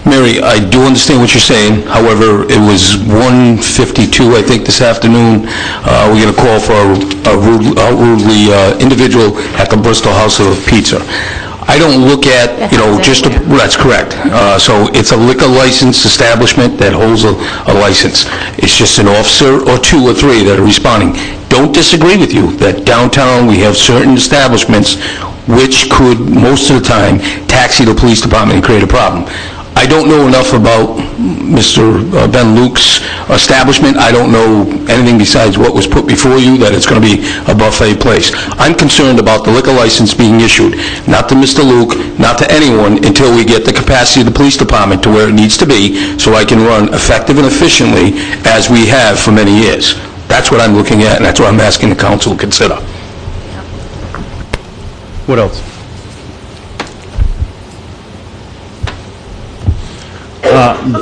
Mary, I do understand what you're saying. However, it was 1:52, I think, this afternoon. We're going to call for a rudely individual at the Bristol House of Pizza. I don't look at, that's correct. So it's a liquor license establishment that holds a license. It's just an officer or two or three that are responding. Don't disagree with you that downtown we have certain establishments which could, most of the time, taxi the police department and create a problem. I don't know enough about Mr. Ben Luke's establishment. I don't know anything besides what was put before you, that it's going to be a buffet place. I'm concerned about the liquor license being issued, not to Mr. Luke, not to anyone, until we get the capacity of the police department to where it needs to be, so I can run effective and efficiently as we have for many years. That's what I'm looking at, and that's what I'm asking the council to consider. What else?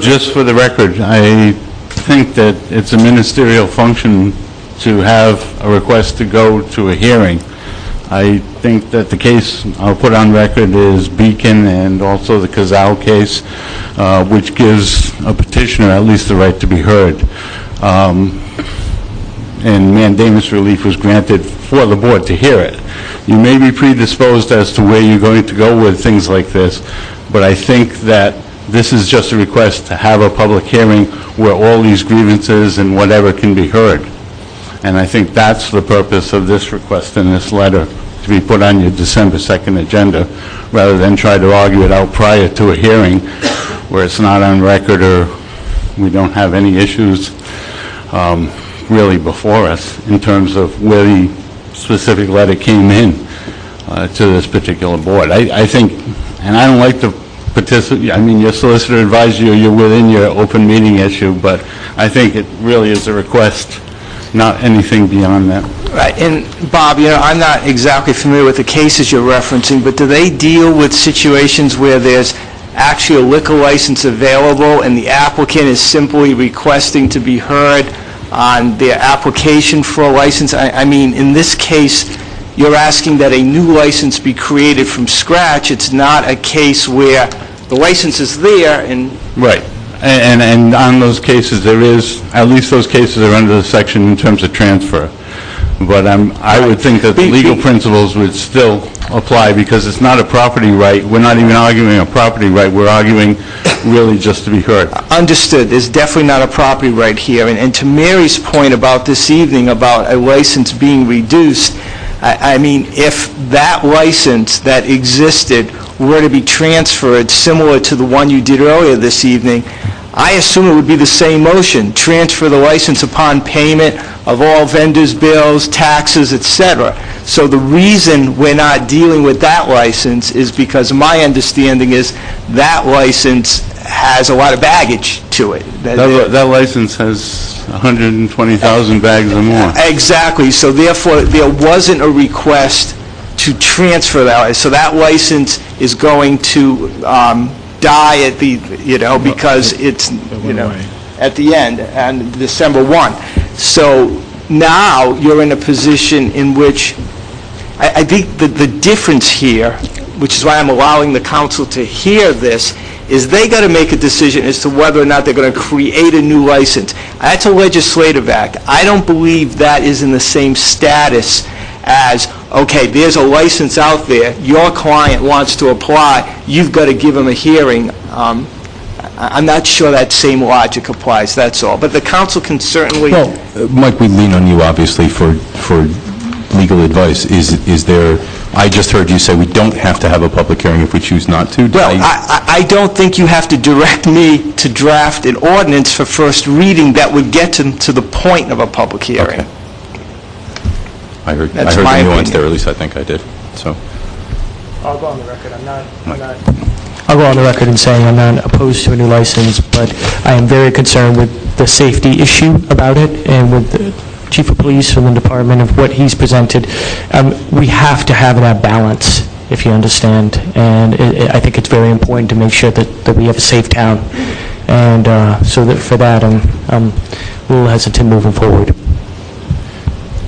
Just for the record, I think that it's a ministerial function to have a request to go to a hearing. I think that the case I'll put on record is Beacon and also the Cazal case, which gives a petitioner at least the right to be heard. And mandamus relief was granted for the board to hear it. You may be predisposed as to where you're going to go with things like this, but I think that this is just a request to have a public hearing where all these grievances and whatever can be heard. And I think that's the purpose of this request in this letter, to be put on your December 2nd agenda, rather than try to argue it out prior to a hearing where it's not on record or we don't have any issues really before us in terms of where the specific letter came in to this particular board. I think, and I don't like to participate, I mean, your solicitor advised you you're within your open meeting issue, but I think it really is a request, not anything beyond that. Right, and Bob, I'm not exactly familiar with the cases you're referencing, but do they deal with situations where there's actually a liquor license available and the applicant is simply requesting to be heard on their application for a license? I mean, in this case, you're asking that a new license be created from scratch. It's not a case where the license is there and... Right. And on those cases, there is, at least those cases are under the section in terms of transfer. But I would think that the legal principles would still apply because it's not a property right. We're not even arguing a property right. We're arguing really just to be heard. Understood. There's definitely not a property right here. And to Mary's point about this evening about a license being reduced, I mean, if that license that existed were to be transferred similar to the one you did earlier this evening, I assume it would be the same motion, transfer the license upon payment of all vendors' bills, taxes, etc. So the reason we're not dealing with that license is because my understanding is that license has a lot of baggage to it. That license has 120,000 bags or more. Exactly. So therefore, there wasn't a request to transfer that. So that license is going to die at the, because it's, at the end, on December 1. So now you're in a position in which, I think that the difference here, which is why I'm allowing the council to hear this, is they got to make a decision as to whether or not they're going to create a new license. That's a legislative act. I don't believe that is in the same status as, okay, there's a license out there, your client wants to apply, you've got to give them a hearing. I'm not sure that same logic applies, that's all. But the council can certainly... Well, Mike, we lean on you, obviously, for legal advice. Is there, I just heard you say we don't have to have a public hearing if we choose not to. Well, I don't think you have to direct me to draft an ordinance for first reading that would get to the point of a public hearing. Okay. I heard That's the my nuance opinion. there, at least I think I did, so. I'll go on the record, I'm not I'll go on the record in saying I'm not opposed to a new license, but I am very concerned with the safety issue about it, and with the chief of police from the department of what he's presented. We have to have that balance, if you understand, and I think it's very important to make sure that we have a safe town, and so that for that, I'm a little hesitant moving forward.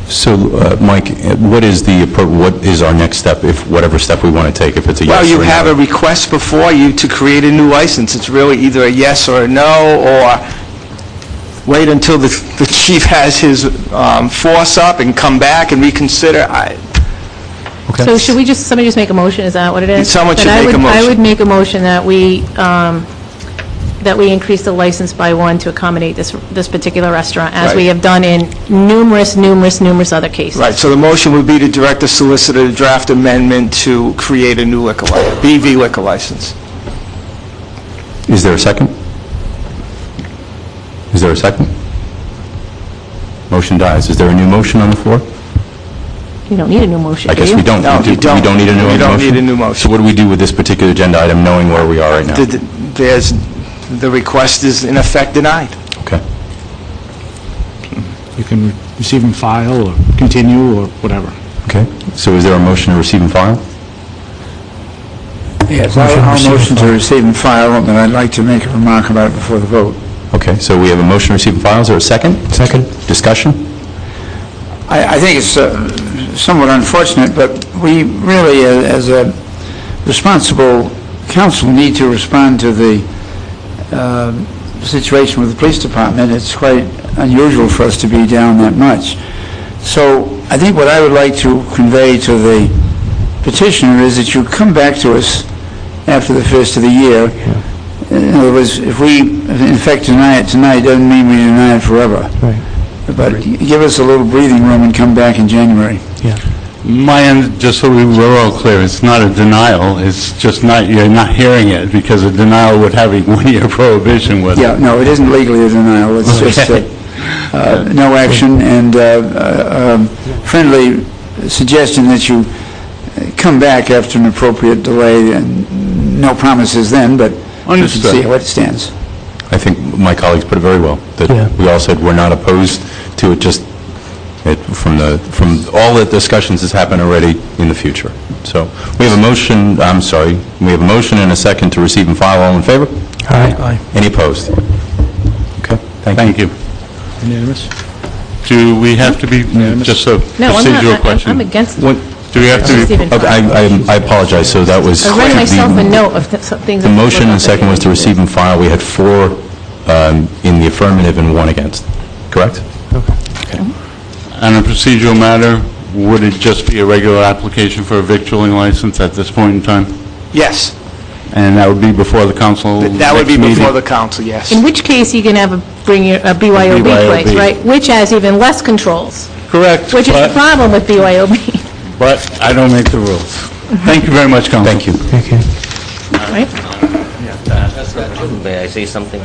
So, Mike, what is our next step, if whatever step we want to take, if it's a yes or Well, a you no? have a request before you to create a new license. It's really either a yes or a no, or wait until the chief has his force up and come back and reconsider. So should somebody just make a motion, is that what it is? Someone should Then make a motion. I would make a motion that we increase the license by one to accommodate this particular restaurant, as we Right. have done in numerous other cases. Right, so the motion would be to direct the solicitor to draft amendment to create a new liquor license, BV liquor license. Is there a second? Is there a second? Motion dies. Is there a new motion on the floor? You don't need a new motion, I do guess you? we don't. No, We you don't. We don't need a new We motion? don't need a new motion. So what do we do with this particular agenda item, knowing where we are right now? The request is in effect denied. Okay. You can receive and file, or continue, or whatever. Okay. So is there a motion to receive and file? Yes, I'll motion to receive and file, and I'd like to make a remark about it before the vote. Okay, so we have a motion to receive and file. Is there a second? Second. Discussion? I think it's somewhat unfortunate, but we really, as a responsible council, need to respond to the situation with the police department. It's quite unusual for us to be down that much. So I think what I would like to convey to the petitioner is that you come back to us after the first of the year. In other words, if we, in effect, deny it tonight, doesn't mean we deny it forever. Right. But give us a little breathing room and come back in January. Yeah. My end, just so we're all clear, it's not a denial, it's just you're not hearing it, because a denial would have a one-year prohibition with it. Yeah, no, it isn't legally a denial. It's just no action, and friendly suggestion that you come back after an appropriate delay, and no promises then, but we can Understood. see how it stands. I think my colleagues put it very well, that Yeah. we all said we're not opposed to it, just from all the discussions that's happened already in the future. So we have a motion, we have a motion and a second to receive and file. All in favor? Aye. Any opposed? Okay, Thank you. Unanimous? Do we have to be, just a No, I'm procedural not, question? I'm against it. Do we have to Receive be, and Okay, file. I apologize, so that was... I read myself a the- note of some things. The motion and second was to receive and file. We had 4 in the affirmative and 1 against, correct? on a procedural matter, would it just be a regular application for a victualling license at this point in time? Yes, And that would be before the council that would be next before meeting? the council, yes. In which case, you can bring a BYOB place, BYOB. right? Which has even less controls, Correct, which is the problem with BYOB. but I don't make the rules. Thank you very much, Council. Thank you. Okay. Right? May I say something?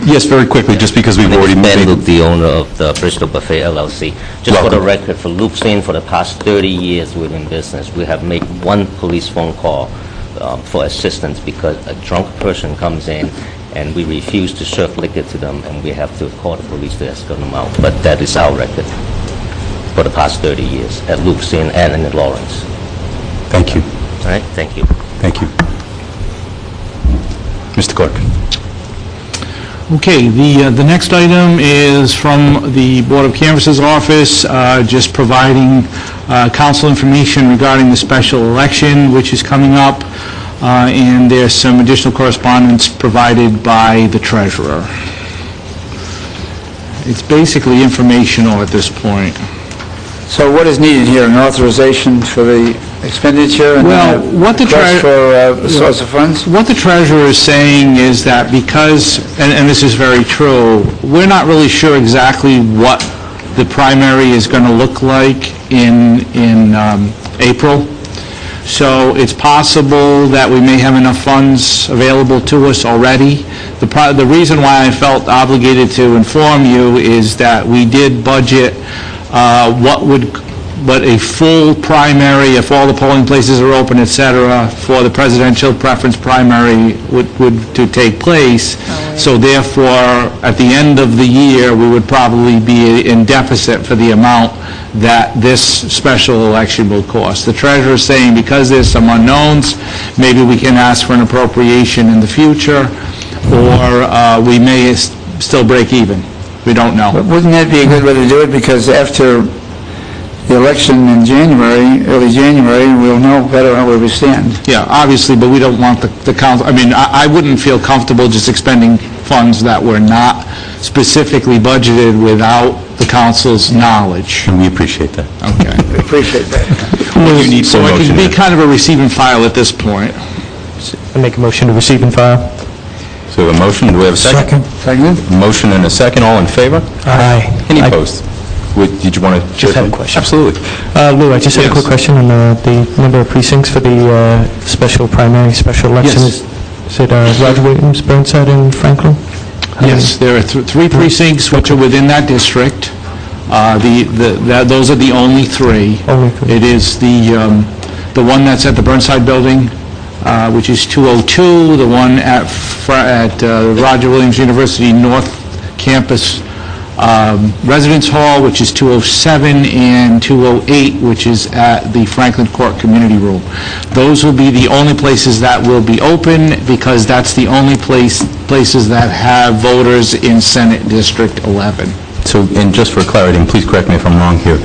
Yes, very quickly, just because we've already My name is Ben made... Luke, the owner of the Bristol Buffet LLC. Just for the Welcome. record, for Luke Sane, for the past 30 years we've been in business, we have made one police phone call for assistance because a drunk person comes in and we refuse to serve liquor to them, and we have to call the police to escort them out. But that is our record for the past 30 years at Luke Sane and in Lawrence. Thank you. All right, thank you. Thank you. Mr. Clerk. Okay, the next item is from the Board of Canvassers office, just providing council information regarding the special election, which is coming up, and there's some additional correspondence provided by the treasurer. It's basically informational at this point. So what is needed here, an authorization for the expenditure and Well, what the request for a source of funds? What the treasurer is saying is that because, and this is very true, we're not really sure exactly what the primary is going to look like in April. So it's possible that we may have enough funds available to us already. The reason why I felt obligated to inform you is that we did budget what a full primary, if all the polling places are open, et cetera, for the presidential preference primary would to take place. So therefore, at the end of the year, we would probably be in deficit for the amount that this special election will cost. The treasurer is saying because there's some unknowns, maybe we can ask for an appropriation in the future, or we may still break even. We don't know. But wouldn't that be a good way to do it? Because after the election in January, early January, we'll know better where we stand. Yeah, obviously, but we don't want the council, I mean, I wouldn't feel comfortable just expending funds that were not specifically budgeted without the council's knowledge. And we appreciate that. Okay. We appreciate that. You need So full it motion. can be kind of a receive and file at this point. I make a motion to receive and file. So a motion, do we have a second? Second? Motion and a second, all in favor? Aye. Any opposed? Did you want to? Just had a question. Absolutely. Lou, I just had a Yes. quick question on the number of precincts for the special primary, special election. Yes. Is it Roger Williams, Burnside, and Franklin? Yes, there are three precincts which are within that district. Those are the only three. Only three. It is the one that's at the Burnside Building, which is 202, the one at Roger Williams University North Campus Residence Hall, which is 207, and 208, which is at the Franklin Court Community Room. Those will be the only places that will be open, because that's the only places that have voters in Senate District 11. So, and just for clarity, and please correct me if I'm wrong here,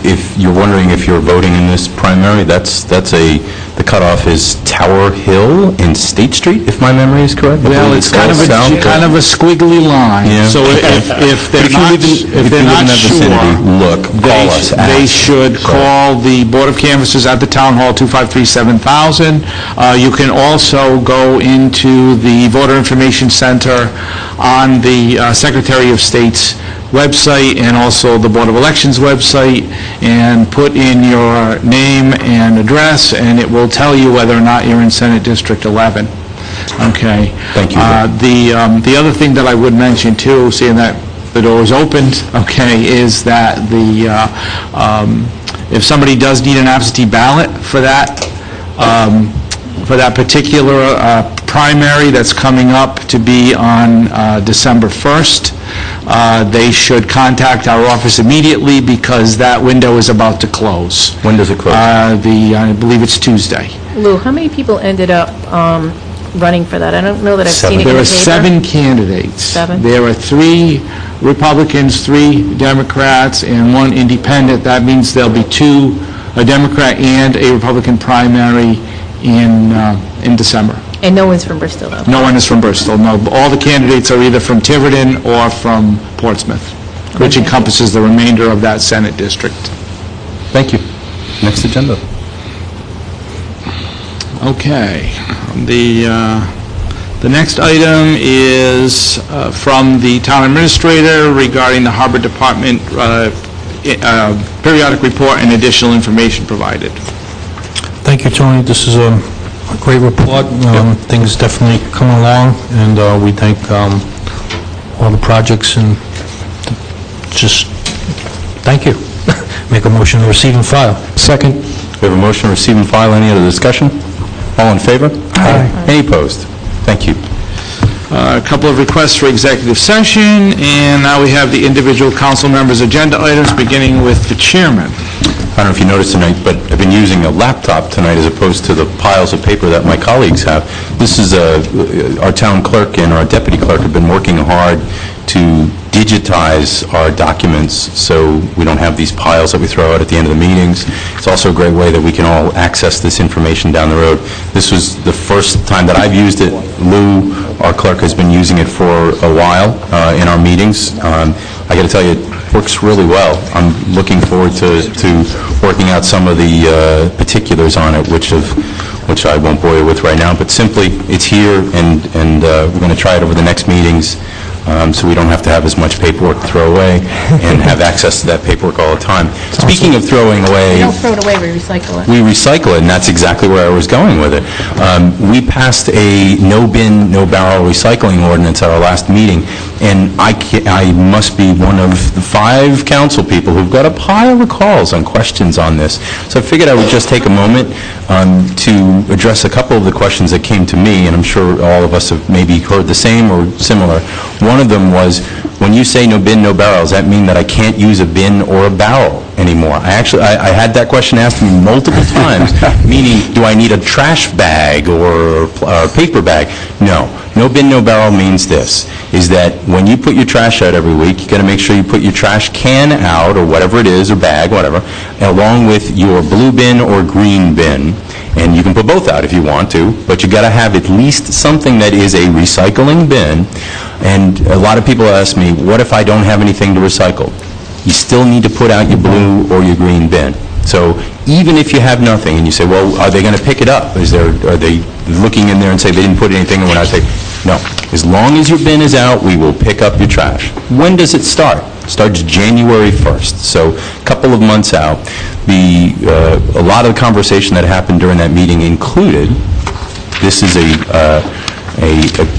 if you're wondering if you're voting in this primary, the cutoff is Tower Hill and State Street, if my memory is correct? Well, it's kind of a squiggly line. Yeah. So if they're not sure, look, call us, they ask. should call the Board of Canvassers at the Town Hall, 253-7000. You can also go into the Voter Information Center on the Secretary of State's website and also the Board of Elections website, and put in your name and address, and it will tell you whether or not you're in Senate District 11. Okay. Thank you. The other thing that I would mention too, seeing that the door is opened, okay, is that if somebody does need an absentee ballot for that particular primary that's coming up to be on December 1st, they should contact our office immediately, because that window is about to close. When does it close? I believe it's Tuesday. Lou, how many people ended up running for that? I don't know that I've seen it in the There paper. are 7 candidates. 7? There are 3 Republicans, 3 Democrats, and 1 independent. That means there'll be 2, a Democrat and a Republican primary in December. And no one's from Bristol, though? No one is from Bristol, no. All the candidates are either from Tiverton or from Portsmouth, which encompasses the remainder of that Senate district. Thank you. Next agenda. Okay. The next item is from the town administrator regarding the Harbor Department periodic report and additional information provided. Thank you, Tony. This is a great report. Things definitely come along, and we thank all the projects, and just thank you. Make a motion to receive and file. Second. We have a motion to receive and file. Any other discussion? All in favor? Aye. Any opposed? Thank you. A couple of requests for executive session, and now we have the individual council members' agenda items, beginning with the chairman. I don't know if you noticed tonight, but I've been been using a laptop tonight as opposed to the piles of paper that my colleagues have. This is, our town clerk and our deputy clerk have been working hard to digitize our documents so we don't have these piles that we throw out at the end of the meetings. It's also a great way that we can all access this information down the road. This was the first time that I've used it. Lou, our clerk, has been using it for a while in our meetings. I got to tell you, it works really well. I'm looking forward to working out some of the particulars on it, which I won't bore you with right now, but simply, it's here, and we're going to try it over the next meetings, so we don't have to have as much paperwork to throw away and have access to that paperwork all the time. Speaking of throwing away... We don't throw it away, we recycle it. We recycle it, and that's exactly where I was going with it. We passed a no-bin, no-barrel recycling ordinance at our last meeting, and I must be one of the 5 council people who've got a pile of calls on questions on this. So I figured I would just take a moment to address a couple of the questions that came to me, and I'm sure all of us have maybe heard the same or similar. One of them was, when you say no bin, no barrel, does that mean that I can't use a bin or a barrel anymore? I had that question asked me multiple times, meaning, do I need a trash bag or a paper bag? No. No bin, no barrel means this, is that when you put your trash out every week, you got to make sure you put your trash can out, or whatever it is, or bag, whatever, along with your blue bin or green bin. And you can put both out if you want to, but you got to have at least something that is a recycling bin. And a lot of people ask me, what if I don't have anything to recycle? You still need to put out your blue or your green bin. So even if you have nothing, and you say, well, are they going to pick it up? Are they looking in there and say they didn't put anything, and when I say, no. As long as your bin is out, we will pick up your trash. When does it start? It starts January 1st, so a couple of months out. A lot of the conversation that happened during that meeting included, this is a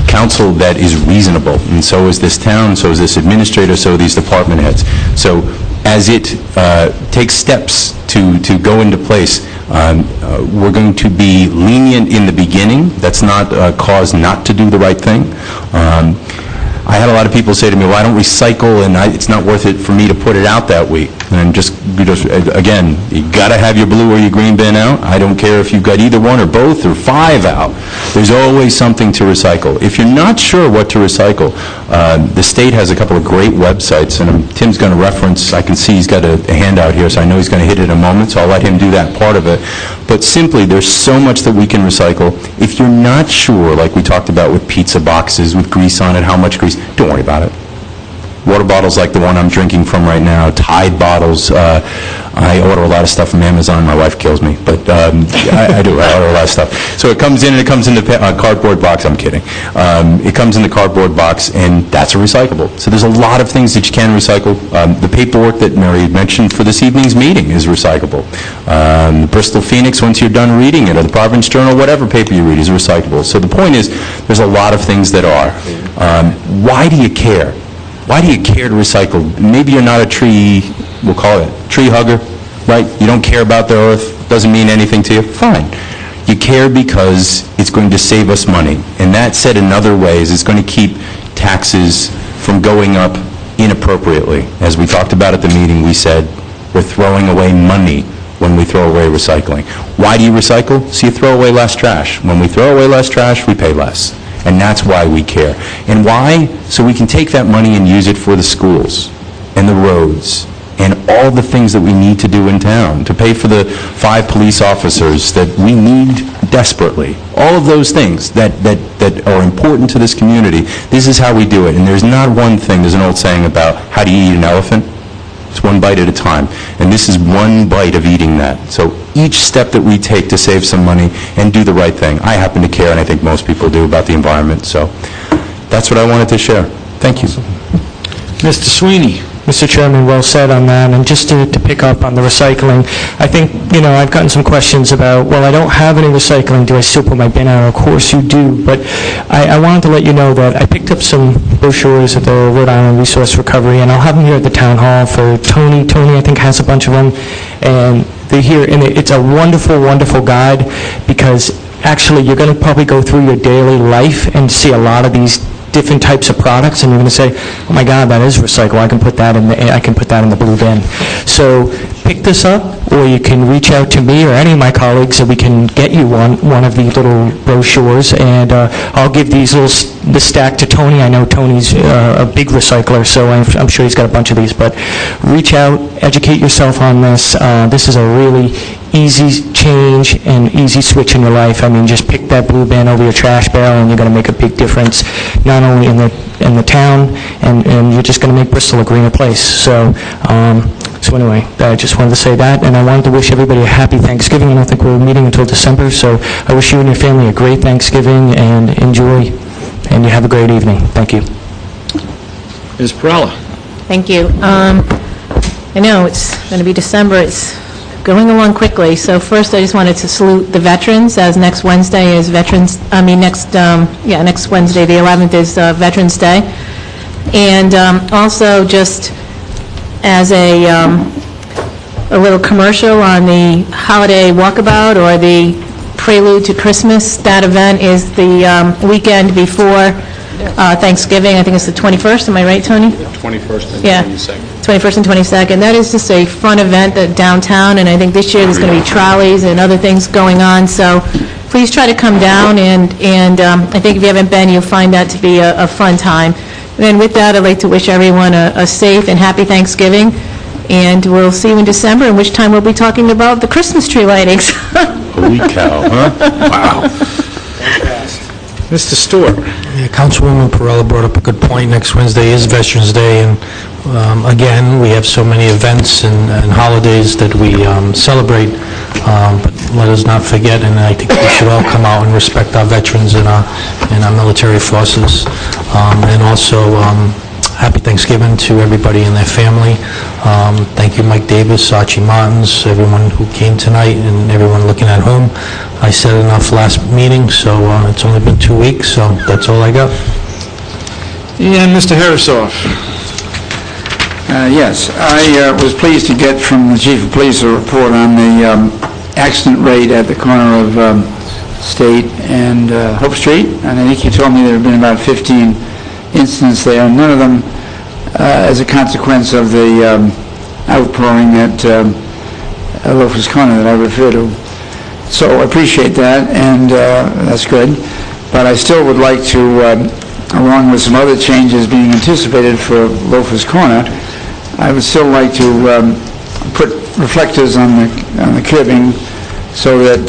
council that is reasonable, and so is this town, so is this administrator, so are these department heads. So as it takes steps to go into place, we're going to be lenient in the beginning. That's not a cause not to do the right thing. I had a lot of people say to me, well, I don't recycle, and it's not worth it for me to put it out that week. And just again, you got to have your blue or your green bin out. I don't care if you've got either one or both or 5 out. There's always something to recycle. If you're not sure what to recycle, the state has a couple of great websites, and Tim's going to reference, I can see he's got a handout here, so I know he's going to hit it in a moment, so I'll let him do that part of it. But simply, there's so much that we can recycle. If you're not sure, like we talked about with pizza boxes with grease on it, how much grease, don't worry about it. Water bottles like the one I'm drinking from right now, Tide bottles. I order a lot of stuff from Amazon. My wife kills me, but I do. I order a lot of stuff. So it comes in, and it comes in the cardboard box. I'm kidding. It comes in the cardboard box, and that's a recyclable. So there's a lot of things that you can recycle. The paperwork that Mary mentioned for this evening's meeting is recyclable. The Bristol Phoenix, once you're done reading it, or the Providence Journal, whatever paper you read is recyclable. So the point is, there's a lot of things that are. Why do you care? Why do you care to recycle? Maybe you're not a tree, we'll call it, tree hugger, right? You don't care about the earth, doesn't mean anything to you, fine. You care because it's going to save us money. And that said in other ways, it's going to keep taxes from going up inappropriately. As we talked about at the meeting, we said we're throwing away money when we throw away recycling. Why do you recycle? So you throw away less trash. When we throw away less trash, we pay less. And that's why we care. And why? So we can take that money and use it for the schools and the roads and all the things that we need to do in town, to pay for the 5 police officers that we need desperately. All of those things that are important to this community. This is how we do it. And there's not one thing, there's an old saying about how do you eat an elephant? It's one bite at a time. And this is one bite of eating that. So each step that we take to save some money and do the right thing. I happen to care, and I think most people do, about the environment. So that's what I wanted to share. Thank you. Mr. Sweeney. Mr. Chairman, well said on that. And just to pick up on the recycling, I think, I've gotten some questions about, well, I don't have any recycling. Do I still put my bin out? Of course you do. But I wanted to let you know that I picked up some brochures at the Rhode Island Resource Recovery, and I'll have them here at the town hall for Tony. Tony, I think, has a bunch of them. And they're here. And it's a wonderful, wonderful guide, because actually you're going to probably go through your daily life and see a lot of these different types of products, and you're going to say, oh my God, that is recyclable, I can put that in the blue bin. So pick this up, or you can reach out to me or any of my colleagues, and we can get you one of these little brochures, and I'll give this stack to Tony. I know Tony's a big recycler, so I'm sure he's got a bunch of these, but reach out, educate yourself on this. This is a really easy change and easy switch in your life. I mean, just pick that blue bin over your trash barrel, and you're going to make a big difference, not only in the town, and you're just going to make Bristol a greener place. So anyway, I just wanted to say that, and I wanted to wish everybody a happy Thanksgiving. I don't think we're meeting until December, so I wish you and your family a great Thanksgiving, and enjoy, and you have a great evening. Thank you. Ms. Perella. Thank you. I know it's going to be December. It's going along quickly. So first, I just wanted to salute the veterans, as next Wednesday is next Wednesday, the 11th, is Veterans Day. And also, just as a little commercial on the holiday walkabout, or the prelude to Christmas, that event is the weekend before Thanksgiving. I think it's the 21st. Am I right, Tony? 21st and Yeah. 22nd. 21st and 22nd. That is just a fun event downtown, and I think this year there's going to be trolleys and other things going on, so please try to come down, and I think if you haven't been, you'll find that to be a fun time. And with that, I'd like to wish everyone a safe and happy Thanksgiving, and we'll see you in December, in which time we'll be talking about the Christmas tree lightings. Holy cow, huh? Wow. Mr. Stewart. Yeah, Councilwoman Perella brought up a good point. Next Wednesday is Veterans Day, and again, we have so many events and holidays that we celebrate, but let us not forget, and I think we should all come out and respect our veterans and our military forces. And also, happy Thanksgiving to everybody and their family. Thank you, Mike Davis, Archie Martins, everyone who came tonight, and everyone looking at home. I said enough last meeting, so it's only been 2 weeks, so that's all I got. And Mr. Harrisoff. Yes, I was pleased to get from the Chief of Police a report on the accident rate at the corner of State and Hope Street, and I think you told me there have been about 15 incidents there, and none of them as a consequence of the outpouring at Loafers Corner that I referred to. So I appreciate that, and that's good. But I still would like to, along with some other changes being anticipated for Loafers Corner, I would still like to put reflectors on the curbing so that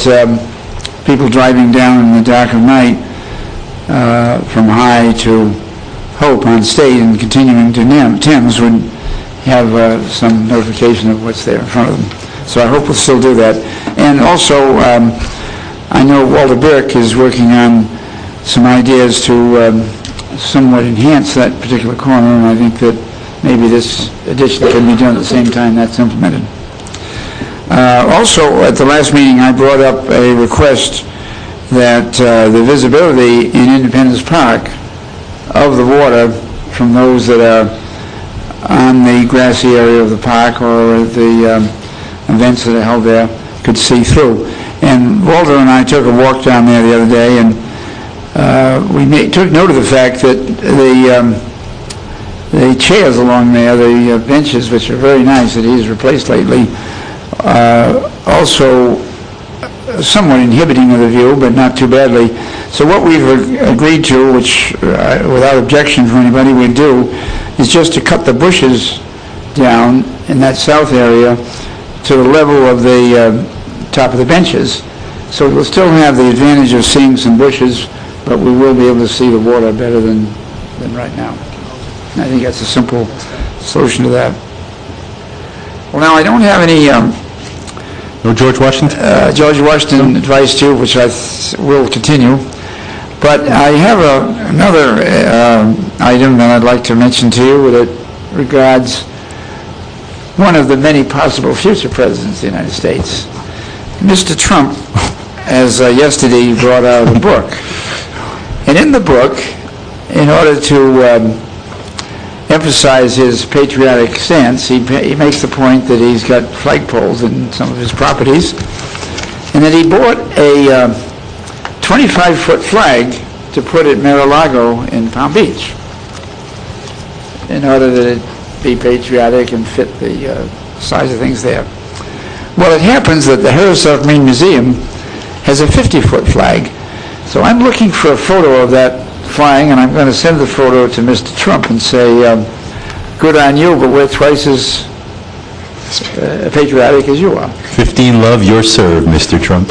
people driving down in the dark of night from High to Hope on State and continuing to Thames would have some notification of what's there in front of them. So I hope we'll still do that. And also, I know Walter Birk is working on some ideas to somewhat enhance that particular corner, and I think that maybe this addition can be done at the same time that's implemented. Also, at the last meeting, I brought up a request that the visibility in Independence Park of the water from those that are on the grassy area of the park or the events that are held there could see through. And Walter and I took a walk down there the other day, and we took note of the fact that the chairs along there, the benches, which are very nice that he's replaced lately, also somewhat inhibiting of the view, but not too badly. So what we've agreed to, which without objection from anybody we'd do, is just to cut the bushes down in that south area to the level of the top of the benches. So we'll still have the advantage of seeing some bushes, but we will be able to see the water better than right now. I think that's a simple solution to that. Well, now, I don't have any... No George Washington? George Washington advice too, which I will continue. But I have another item that I'd like to mention to you that regards one of the many possible future presidents of the United States. Mr. Trump, as yesterday, brought out a book. And in the book, in order to emphasize his patriotic stance, he makes the point that he's got flagpoles in some of his properties, and that he bought a 25-foot flag to put at Mar-a-Lago in Palm Beach, in order that it be patriotic and fit the size of things there. Well, it happens that the Harris of Marine Museum has a 50-foot flag, so I'm looking for a photo of that flying, and I'm going to send the photo to Mr. Trump and say, good on you, but we're twice as patriotic as you are. 15 love, your serve, Mr. Trump.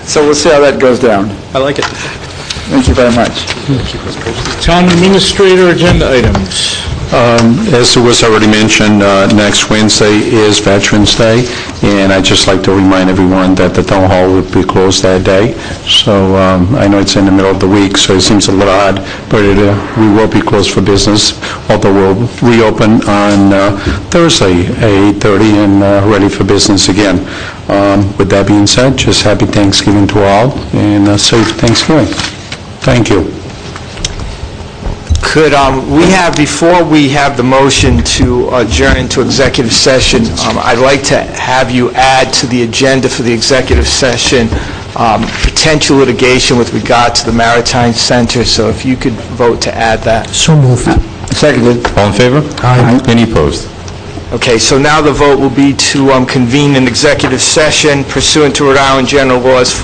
So we'll see how that goes down. I like it. Thank you very much. Town administrator agenda items. As it was already mentioned, next Wednesday is Veterans Day, and I'd just like to remind everyone that the town hall will be closed that day. So I know it's in the middle of the week, so it seems a little odd, but we will be closed for business, although we'll reopen on Thursday at 8:30 and ready for business again. With that being said, just happy Thanksgiving to all, and safe Thanksgiving. Thank you. Could we have, before we have the motion to adjourn into executive session, I'd like to have you add to the agenda for the executive session potential litigation with regard to the Maritime Center, so if you could vote to add that. So moved. Seconded. All in favor? Aye. Any opposed? Okay, so now the vote will be to convene an executive session pursuant to Rhode Island General Laws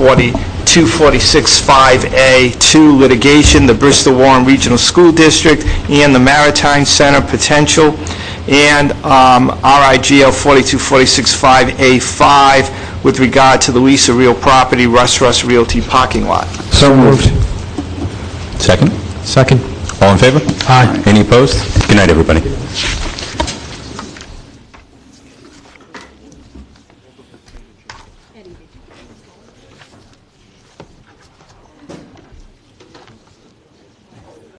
246-5A2, litigation, the Bristol Warren Regional School District, and the Maritime Center potential, and RIGL 42465A5 with regard to the lease of real property, Russ Realty parking lot. So moved. Second? Second. All in favor? Aye. Any opposed? Good night, everybody.